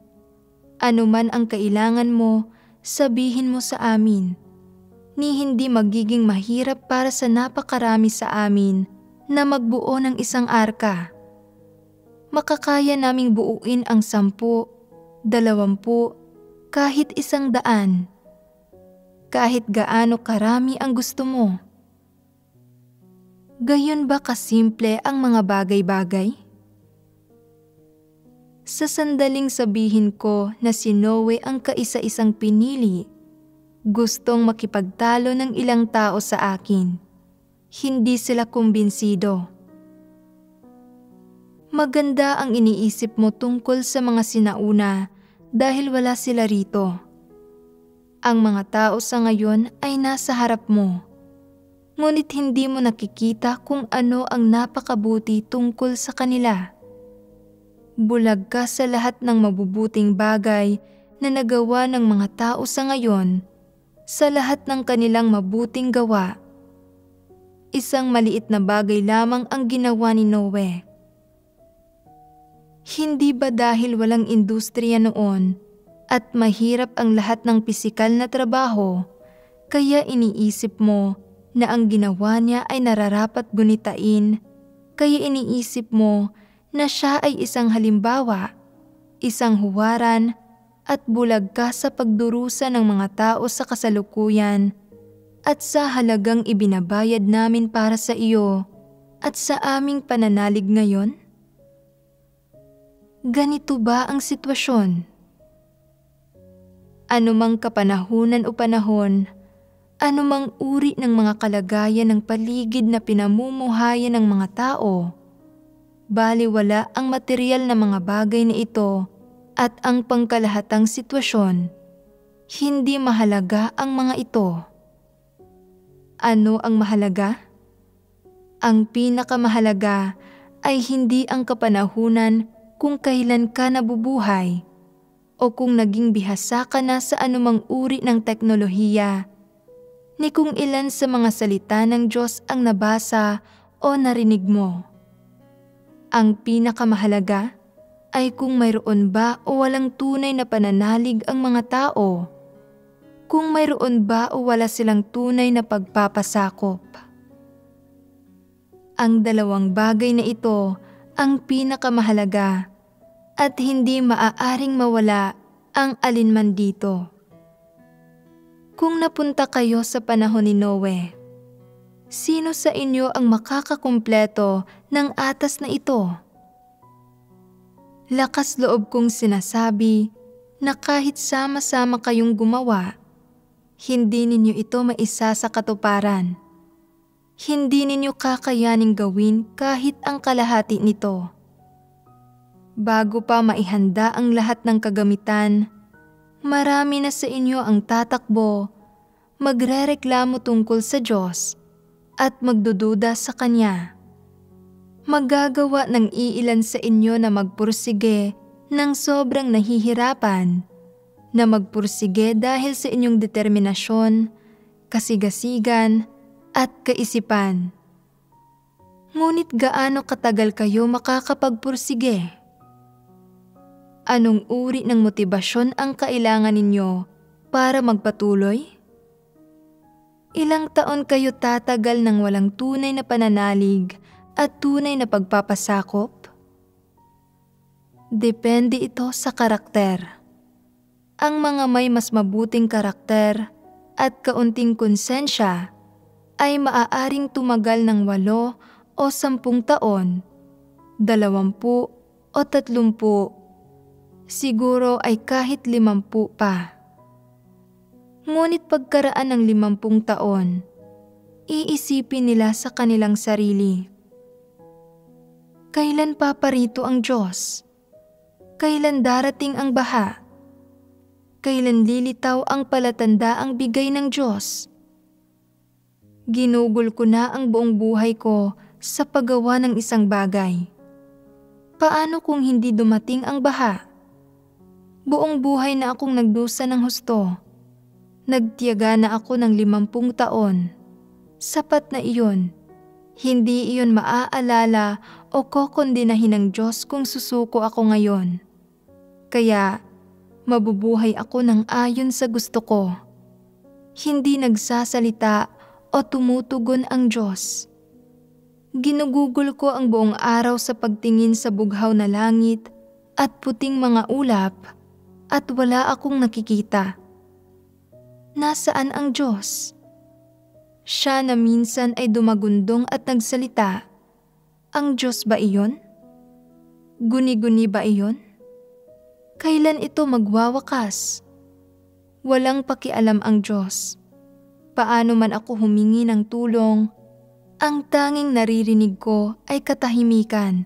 Anuman ang kailangan mo, sabihin mo sa amin. Ni hindi magiging mahirap para sa napakarami sa amin na magbuo ng isang arka. Makakaya naming buuin ang 10, 20, kahit 100. Kahit gaano karami ang gusto mo. Gayon ba kasimple ang mga bagay-bagay? Sa sandaling sabihin ko na si Noe ang kaisa-isang pinili, Gustong makipagtalo ng ilang tao sa akin. Hindi sila kumbinsido. Maganda ang iniisip mo tungkol sa mga sinauna dahil wala sila rito. Ang mga tao sa ngayon ay nasa harap mo. Ngunit hindi mo nakikita kung ano ang napakabuti tungkol sa kanila. Bulag ka sa lahat ng mabubuting bagay na nagawa ng mga tao sa ngayon, sa lahat ng kanilang mabuting gawa. Isang maliit na bagay lamang ang ginawa ni Noe. Hindi ba dahil walang industriya noon at mahirap ang lahat ng pisikal na trabaho, kaya iniisip mo na ang ginawa niya ay nararapat gunitain, kaya iniisip mo na siya ay isang halimbawa, isang huwaran, at bulag ka sa pagdurusa ng mga tao sa kasalukuyan at sa halagang ibinabayad namin para sa iyo at sa aming pananalig ngayon? Ganito ba ang sitwasyon? Anumang kapanahunan o panahon, anumang uri ng mga kalagayan ng paligid na pinamumuhayan ng mga tao, baliwala ang material na mga bagay na ito at ang pangkalahatang sitwasyon, hindi mahalaga ang mga ito. Ano ang mahalaga? Ang pinakamahalaga ay hindi ang kapanahunan kung kailan ka nabubuhay o kung naging bihasa ka na sa anumang uri ng teknolohiya, ni kung ilan sa mga salita ng Diyos ang nabasa o narinig mo. Ang pinakamahalaga ay kung mayroon ba o walang tunay na pananalig ang mga tao, kung mayroon ba o wala silang tunay na pagpapasakop. Ang dalawang bagay na ito ang pinakamahalaga at hindi maaaring mawala ang alinman dito. Kung napunta kayo sa panahon ni Noe, sino sa inyo ang makakakumpleto ng atas na ito? Lakas loob kong sinasabi na kahit sama-sama kayong gumawa, hindi ninyo ito maisa sa katuparan. Hindi ninyo kakayaning gawin kahit ang kalahati nito. Bago pa maihanda ang lahat ng kagamitan, marami na sa inyo ang tatakbo, magrereklamo tungkol sa Diyos at magdududa sa Kanya. Magagawa ng iilan sa inyo na magpursige ng sobrang nahihirapan, na magpursige dahil sa inyong determinasyon, kasigasigan, at kaisipan. Ngunit gaano katagal kayo makakapagpursige? Anong uri ng motibasyon ang kailangan ninyo para magpatuloy? Ilang taon kayo tatagal ng walang tunay na pananalig at tunay na pagpapasakop? Depende ito sa karakter. Ang mga may mas mabuting karakter at kaunting konsensya ay maaaring tumagal ng 8 o 10 taon, 20 o 30, siguro ay kahit 50 pa. Ngunit pagkaraan ng 50 taon, iisipin nila sa kanilang sarili, kailan paparito ang Diyos? Kailan darating ang baha? Kailan lilitaw ang palatandaang bigay ng Diyos? Ginugol ko na ang buong buhay ko sa paggawa ng isang bagay. Paano kung hindi dumating ang baha? Buong buhay na akong nagdusa ng husto. Nagtiyaga na ako ng 50 taon. Sapat na iyon. Hindi iyon maaalala o kokondinahin ng Diyos kung susuko ako ngayon. Kaya, mabubuhay ako ng ayon sa gusto ko. Hindi nagsasalita o tumutugon ang Diyos. Ginugugol ko ang buong araw sa pagtingin sa bughaw na langit at puting mga ulap at wala akong nakikita. Nasaan ang Diyos? Siya na minsan ay dumagundong at nagsalita. Ang Diyos ba iyon? Guni-guni ba iyon? Kailan ito magwawakas? Walang pakialam ang Diyos. Paano man ako humingi ng tulong, ang tanging naririnig ko ay katahimikan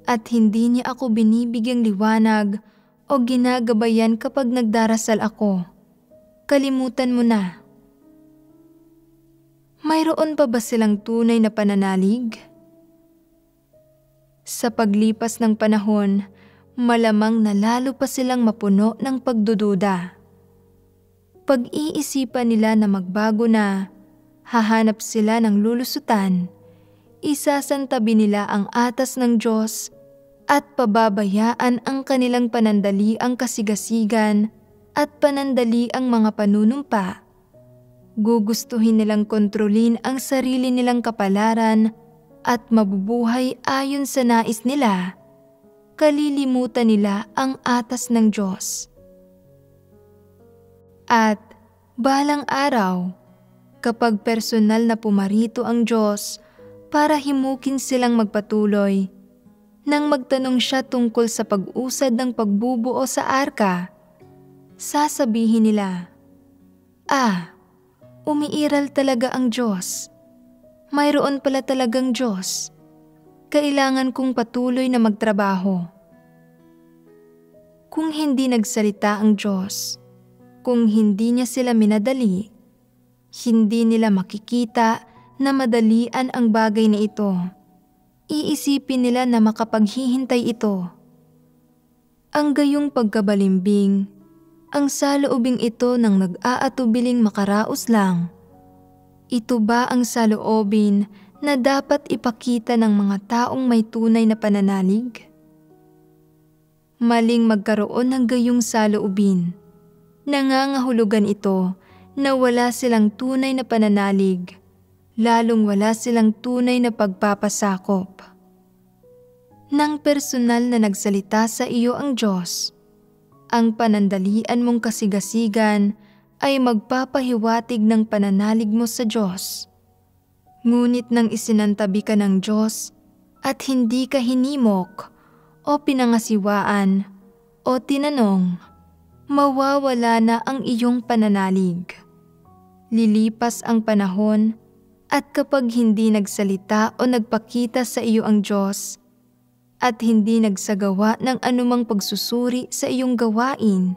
at hindi niya ako binibigyang liwanag o ginagabayan kapag nagdarasal ako. Kalimutan mo na. Mayroon pa ba silang tunay na pananalig? Sa paglipas ng panahon, malamang na lalo pa silang mapuno ng pagdududa. Pag-iisipan nila na magbago na, hahanap sila ng lulusutan, isasantabi nila ang atas ng Diyos at pababayaan ang kanilang panandaliang kasigasigan at panandaliang mga panunumpa. Gugustuhin nilang kontrolin ang sarili nilang kapalaran at mabubuhay ayon sa nais nila. Kalilimutan nila ang atas ng Diyos. At balang araw, kapag personal na pumarito ang Diyos para himukin silang magpatuloy, nang magtanong siya tungkol sa pag-usad ng pagbubuo sa arka, sasabihin nila, umiiral talaga ang Diyos. Mayroon pala talagang Diyos. Kailangan kong patuloy na magtrabaho. Kung hindi nagsalita ang Diyos, kung hindi niya sila minadali, hindi nila makikita na madalian ang bagay na ito. Iisipin nila na makapaghihintay ito. Ang gayong pagkabalimbing, ang saloobing ito ng nag-aatubiling makaraos lang. Ito ba ang saloobin na dapat ipakita ng mga taong may tunay na pananalig? Maling magkaroon ng gayong saloobin. Nangangahulugan ito na wala silang tunay na pananalig, lalong wala silang tunay na pagpapasakop. Nang personal na nagsalita sa iyo ang Diyos, ang panandalian mong kasigasigan ay magpapahiwatig ng pananalig mo sa Diyos. Ngunit nang isinantabi ka ng Diyos at hindi ka hinimok o pinangasiwaan o tinanong, mawawala na ang iyong pananalig. Lilipas ang panahon at kapag hindi nagsalita o nagpakita sa iyo ang Diyos at hindi nagsagawa ng anumang pagsusuri sa iyong gawain,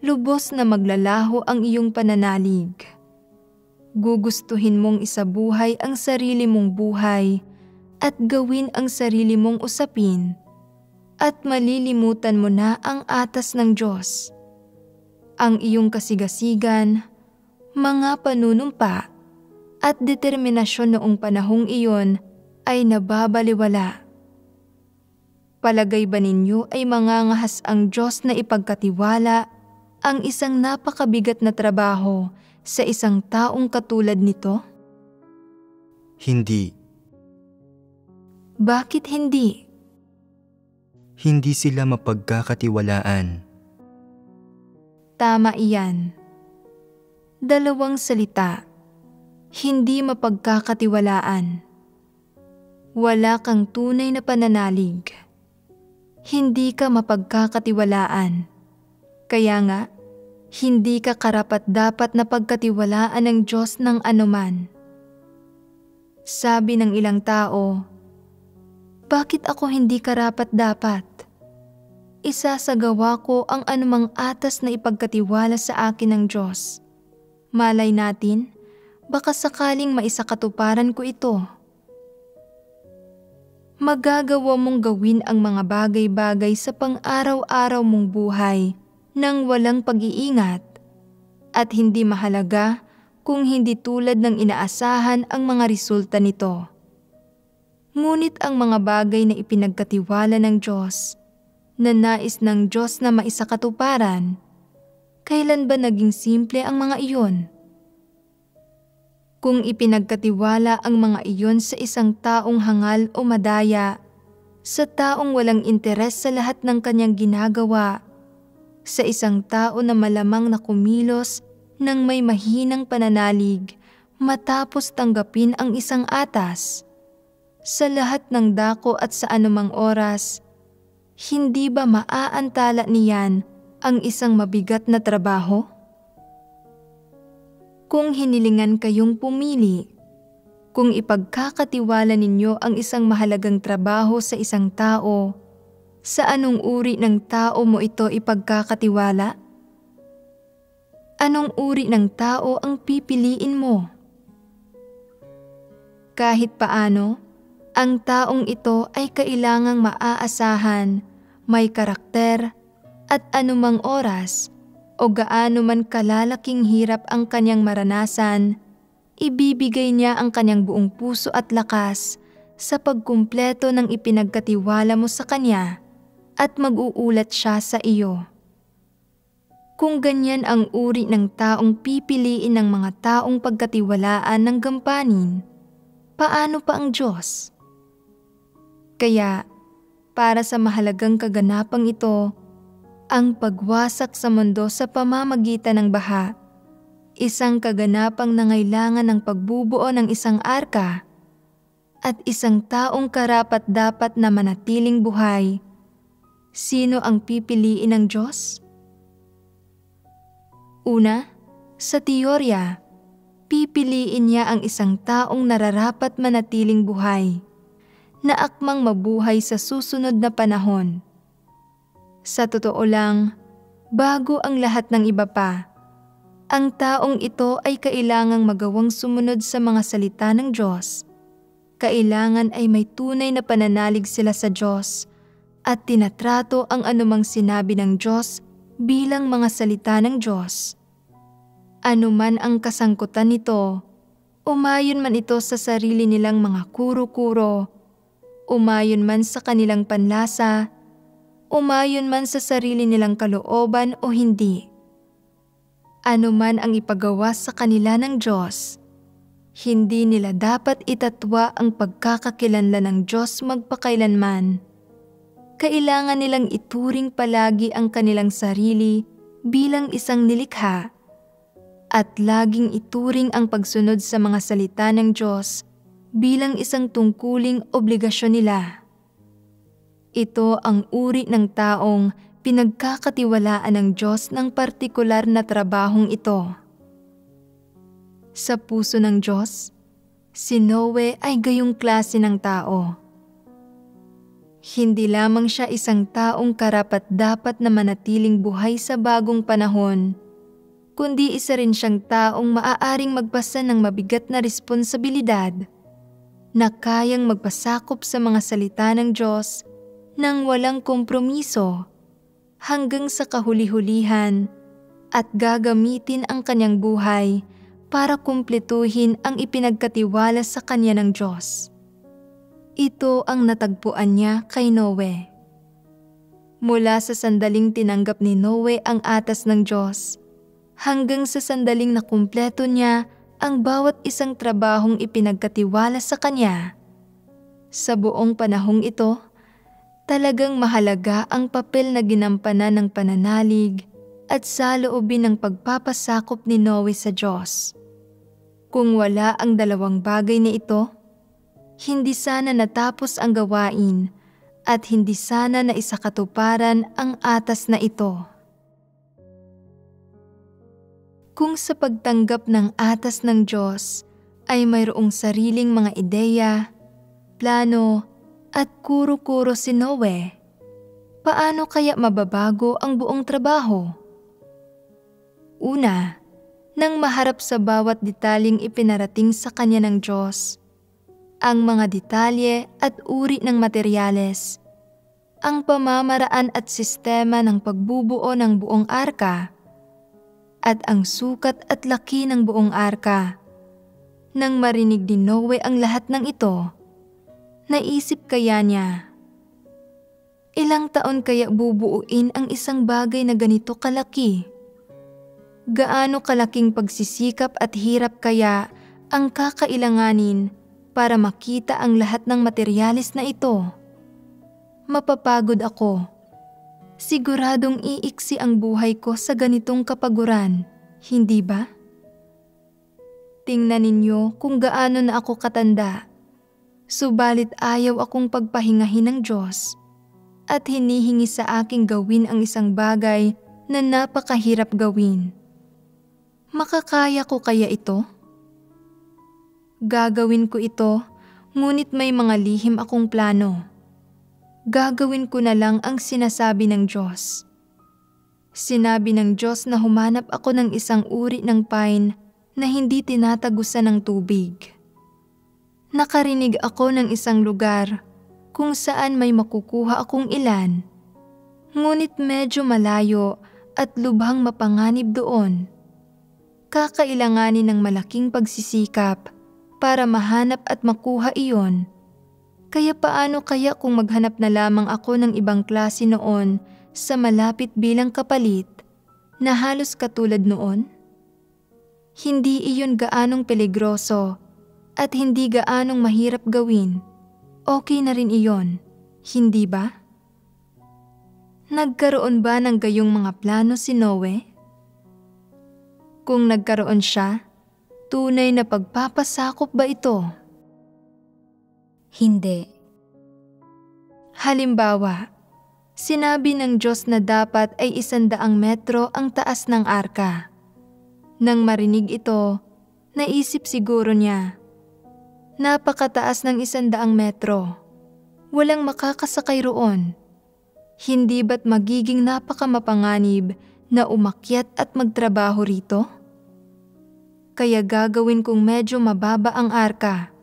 lubos na maglalaho ang iyong pananalig. Gugustuhin mong isabuhay ang sarili mong buhay at gawin ang sarili mong usapin at malilimutan mo na ang atas ng Diyos. Ang iyong kasigasigan, mga panunumpa at determinasyon noong panahong iyon ay nababaliwala. Palagay ba ninyo ay mangangahas ang Diyos na ipagkatiwala ang isang napakabigat na trabaho sa isang taong katulad nito? Hindi. Bakit hindi? Hindi sila mapagkakatiwalaan. Tama iyan. Dalawang salita. Hindi mapagkakatiwalaan. Wala kang tunay na pananalig. Hindi ka mapagkakatiwalaan. Kaya nga, hindi ka karapat-dapat na pagkatiwalaan ng Diyos ng anuman. Sabi ng ilang tao, bakit ako hindi karapat-dapat? Isasagawa ko ang anumang atas na ipagkatiwala sa akin ng Diyos. Malay natin, baka sakaling maisakatuparan ko ito. Magagawa mong gawin ang mga bagay-bagay sa pang-araw-araw mong buhay nang walang pag-iingat at hindi mahalaga kung hindi tulad ng inaasahan ang mga resulta nito. Ngunit ang mga bagay na ipinagkatiwala ng Diyos, na nais ng Diyos na maisakatuparan, kailan ba naging simple ang mga iyon? Kung ipinagkatiwala ang mga iyon sa isang taong hangal o madaya, sa taong walang interes sa lahat ng kanyang ginagawa, sa isang tao na malamang na kumilos ng may mahinang pananalig matapos tanggapin ang isang atas, sa lahat ng dako at sa anumang oras, hindi ba maaantala niyan ang isang mabigat na trabaho? Kung hinilingan kayong pumili, kung ipagkakatiwala ninyo ang isang mahalagang trabaho sa isang tao, sa anong uri ng tao mo ito ipagkakatiwala? Anong uri ng tao ang pipiliin mo? Kahit paano, ang taong ito ay kailangang maaasahan, may karakter, at anumang oras o gaano man kalalaking hirap ang kanyang maranasan, ibibigay niya ang kanyang buong puso at lakas sa pagkumpleto ng ipinagkatiwala mo sa kanya at mag-uulat siya sa iyo. Kung ganyan ang uri ng taong pipiliin ng mga taong pagkatiwalaan ng gampanin, paano pa ang Diyos? Kaya, para sa mahalagang kaganapang ito, ang pagwasak sa mundo sa pamamagitan ng baha, isang kaganapang nangailangan ng pagbubuo ng isang arka, at isang taong karapat-dapat na manatiling buhay, sino ang pipiliin ng Diyos? Una, sa teorya, pipiliin niya ang isang taong nararapat manatiling buhay, na akmang mabuhay sa susunod na panahon. Sa totoo lang, bago ang lahat ng iba pa, ang taong ito ay kailangang magawang sumunod sa mga salita ng Diyos. Kailangan ay may tunay na pananalig sila sa Diyos at tinatrato ang anumang sinabi ng Diyos bilang mga salita ng Diyos. Anuman ang kasangkutan nito, umayon man ito sa sarili nilang mga kuro-kuro, umayon man sa kanilang panlasa, umayon man sa sarili nilang kalooban o hindi. Ano man ang ipagawa sa kanila ng Diyos, hindi nila dapat itatwa ang pagkakakilanlan ng Diyos magpakailanman. Kailangan nilang ituring palagi ang kanilang sarili bilang isang nilikha at laging ituring ang pagsunod sa mga salita ng Diyos bilang isang tungkuling obligasyon nila. Ito ang uri ng taong pinagkakatiwalaan ng Diyos ng partikular na trabahong ito. Sa puso ng Diyos, si Noe ay gayong klase ng tao. Hindi lamang siya isang taong karapat-dapat na manatiling buhay sa bagong panahon, kundi isa rin siyang taong maaaring magbasa ng mabigat na responsibilidad na kayang magpasakop sa mga salita ng Diyos nang walang kompromiso hanggang sa kahuli-hulihan at gagamitin ang kanyang buhay para kumpletuhin ang ipinagkatiwala sa kanya ng Diyos. Ito ang natagpuan niya kay Noe. Mula sa sandaling tinanggap ni Noe ang atas ng Diyos, hanggang sa sandaling nakumpleto niya ang bawat isang trabahong ipinagkatiwala sa kanya. Sa buong panahong ito, talagang mahalaga ang papel na ginampanan ng pananalig at saloobin ng pagpapasakop ni Noe sa Diyos. Kung wala ang dalawang bagay na ito, hindi sana natapos ang gawain at hindi sana naisakatuparan ang atas na ito. Kung sa pagtanggap ng atas ng Diyos ay mayroong sariling mga ideya, plano, at kuro-kuro si Noe, paano kaya mababago ang buong trabaho? Una, nang maharap sa bawat detaling ipinarating sa kanya ng Diyos, ang mga detalye at uri ng materyales, ang pamamaraan at sistema ng pagbubuo ng buong arka, at ang sukat at laki ng buong arka. Nang marinig ni Noe ang lahat ng ito, naisip kaya niya, ilang taon kaya bubuuin ang isang bagay na ganito kalaki? Gaano kalaking pagsisikap at hirap kaya ang kakailanganin para makita ang lahat ng materyales na ito? Mapapagod ako. Siguradong iiksi ang buhay ko sa ganitong kapaguran, hindi ba? Tingnan ninyo kung gaano na ako katanda. Subalit ayaw akong pagpahingahin ng Diyos at hinihingi sa aking gawin ang isang bagay na napakahirap gawin. Makakaya ko kaya ito? Gagawin ko ito, ngunit may mga lihim akong plano. Gagawin ko na lang ang sinasabi ng Diyos. Sinabi ng Diyos na humanap ako ng isang uri ng pine na hindi tinatagusan ng tubig. Nakarinig ako ng isang lugar kung saan may makukuha akong ilan, ngunit medyo malayo at lubhang mapanganib doon. Kakailanganin ng malaking pagsisikap para mahanap at makuha iyon. Kaya paano kaya kung maghanap na lamang ako ng ibang klase noon sa malapit bilang kapalit na halos katulad noon? Hindi iyon gaanong peligroso at hindi gaanong mahirap gawin. Okay na rin iyon, hindi ba? Nagkaroon ba ng gayong mga plano si Noe? Kung nagkaroon siya, tunay na pagpapasakop ba ito? Hindi. Halimbawa, sinabi ng Diyos na dapat ay 100 metro ang taas ng arka. Nang marinig ito, naisip siguro niya, napakataas ng 100 metro. Walang makakasakay roon. Hindi ba't magiging napakamapanganib na umakyat at magtrabaho rito? Kaya gagawin kong medyo mababa ang arka.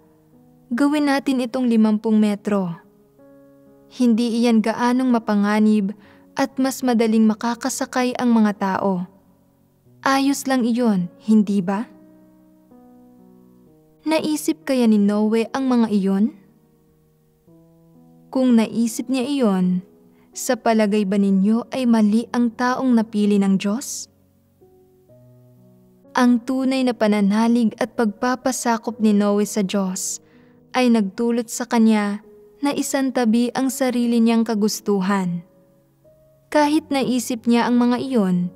Gawin natin itong 50 metro. Hindi iyan gaanong mapanganib at mas madaling makakasakay ang mga tao. Ayos lang iyon, hindi ba? Naisip kaya ni Noe ang mga iyon? Kung naisip niya iyon, sa palagay ba ninyo ay mali ang taong napili ng Diyos? Ang tunay na pananalig at pagpapasakop ni Noe sa Diyos ay nagdulot sa kanya na isantabi ang sarili niyang kagustuhan. Kahit naisip niya ang mga iyon,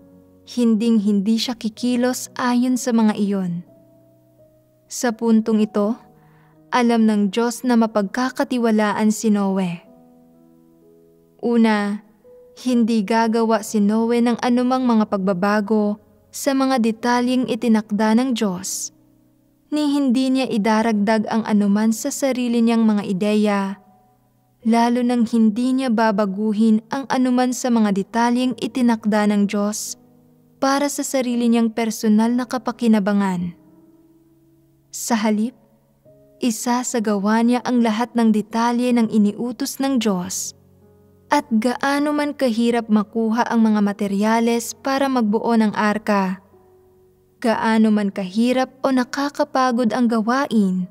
hinding-hindi siya kikilos ayon sa mga iyon. Sa puntong ito, alam ng Diyos na mapagkakatiwalaan si Noe. Una, hindi gagawa si Noe ng anumang mga pagbabago sa mga detalyeng itinakda ng Diyos, ni hindi niya idaragdag ang anuman sa sarili niyang mga ideya, lalo nang hindi niya babaguhin ang anuman sa mga detalyeng itinakda ng Diyos para sa sarili niyang personal na kapakinabangan. Sa halip, isasagawa niya ang lahat ng detalye ng iniutos ng Diyos. At gaano man kahirap makuha ang mga materyales para magbuo ng arka, gaano man kahirap o nakakapagod ang gawain,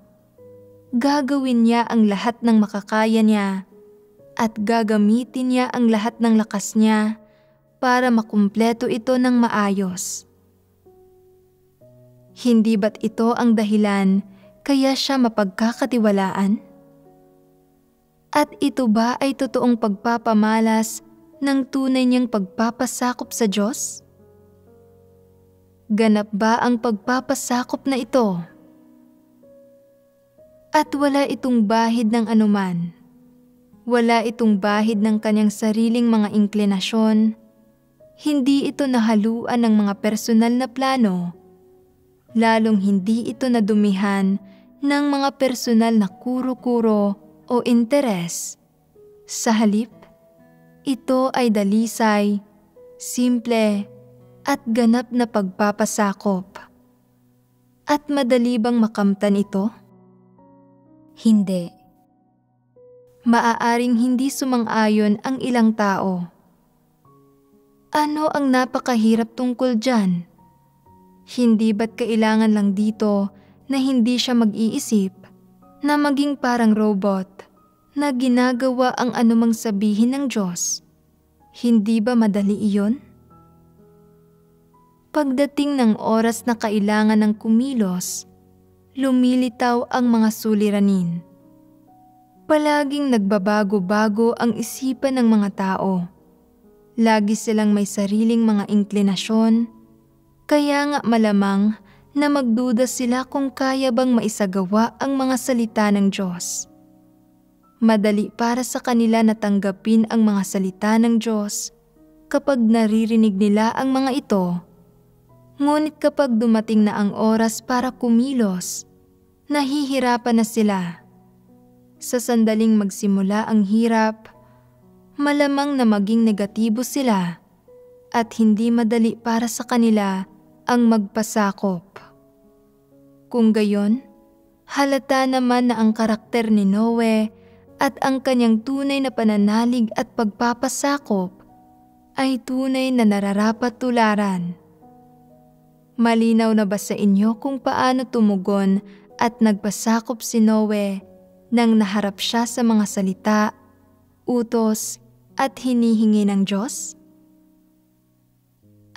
gagawin niya ang lahat ng makakaya niya at gagamitin niya ang lahat ng lakas niya para makumpleto ito ng maayos. Hindi ba't ito ang dahilan kaya siya mapagkakatiwalaan? At ito ba ay totoong pagpapamalas ng tunay niyang pagpapasakop sa Diyos? Ganap ba ang pagpapasakop na ito? At wala itong bahid ng anuman. Wala itong bahid ng kanyang sariling mga inklinasyon. Hindi ito nahaluan ng mga personal na plano. Lalong hindi ito nadumihan ng mga personal na kuro-kuro o interes. Sa halip, ito ay dalisay, simple, at ganap na pagpapasakop. At madali bang makamtan ito? Hindi. Maaaring hindi sumang-ayon ang ilang tao. Ano ang napakahirap tungkol dyan? Hindi ba't kailangan lang dito na hindi siya mag-iisip, na maging parang robot na ginagawa ang anumang sabihin ng Diyos? Hindi ba madali iyon? Pagdating ng oras na kailangan ng kumilos, lumilitaw ang mga suliranin. Palaging nagbabago-bago ang isipan ng mga tao. Lagi silang may sariling mga inklinasyon, kaya nga malamang na magduda sila kung kaya bang maisagawa ang mga salita ng Diyos. Madali para sa kanila na tanggapin ang mga salita ng Diyos kapag naririnig nila ang mga ito, Ngunit kapag dumating na ang oras para kumilos, nahihirapan na sila. Sa sandaling magsimula ang hirap, malamang na maging negatibo sila at hindi madali para sa kanila ang magpasakop. Kung gayon, halata naman na ang karakter ni Noe at ang kanyang tunay na pananalig at pagpapasakop ay tunay na nararapat tularan. Malinaw na ba sa inyo kung paano tumugon at nagpasakop si Noe nang naharap siya sa mga salita, utos at hinihingi ng Diyos?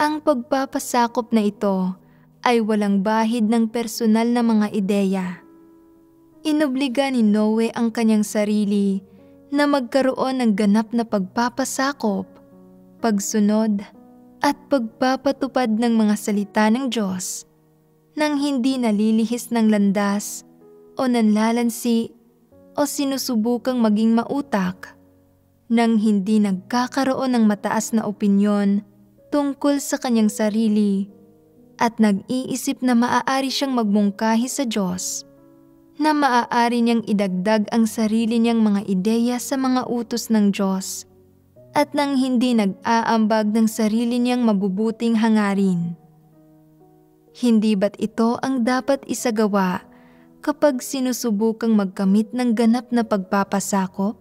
Ang pagpapasakop na ito ay walang bahid ng personal na mga ideya. Inobliga ni Noe ang kanyang sarili na magkaroon ng ganap na pagpapasakop, pagsunod at pagpapatupad ng mga salita ng Diyos nang hindi nalilihis ng landas o nanlalansi o sinusubukang maging mautak, nang hindi nagkakaroon ng mataas na opinyon tungkol sa kanyang sarili at nag-iisip na maaari siyang magmungkahi sa Diyos, na maaari niyang idagdag ang sarili niyang mga ideya sa mga utos ng Diyos at nang hindi nag-aambag ng sarili niyang mabubuting hangarin. Hindi ba't ito ang dapat isagawa kapag sinusubukang magkamit ng ganap na pagpapasakop?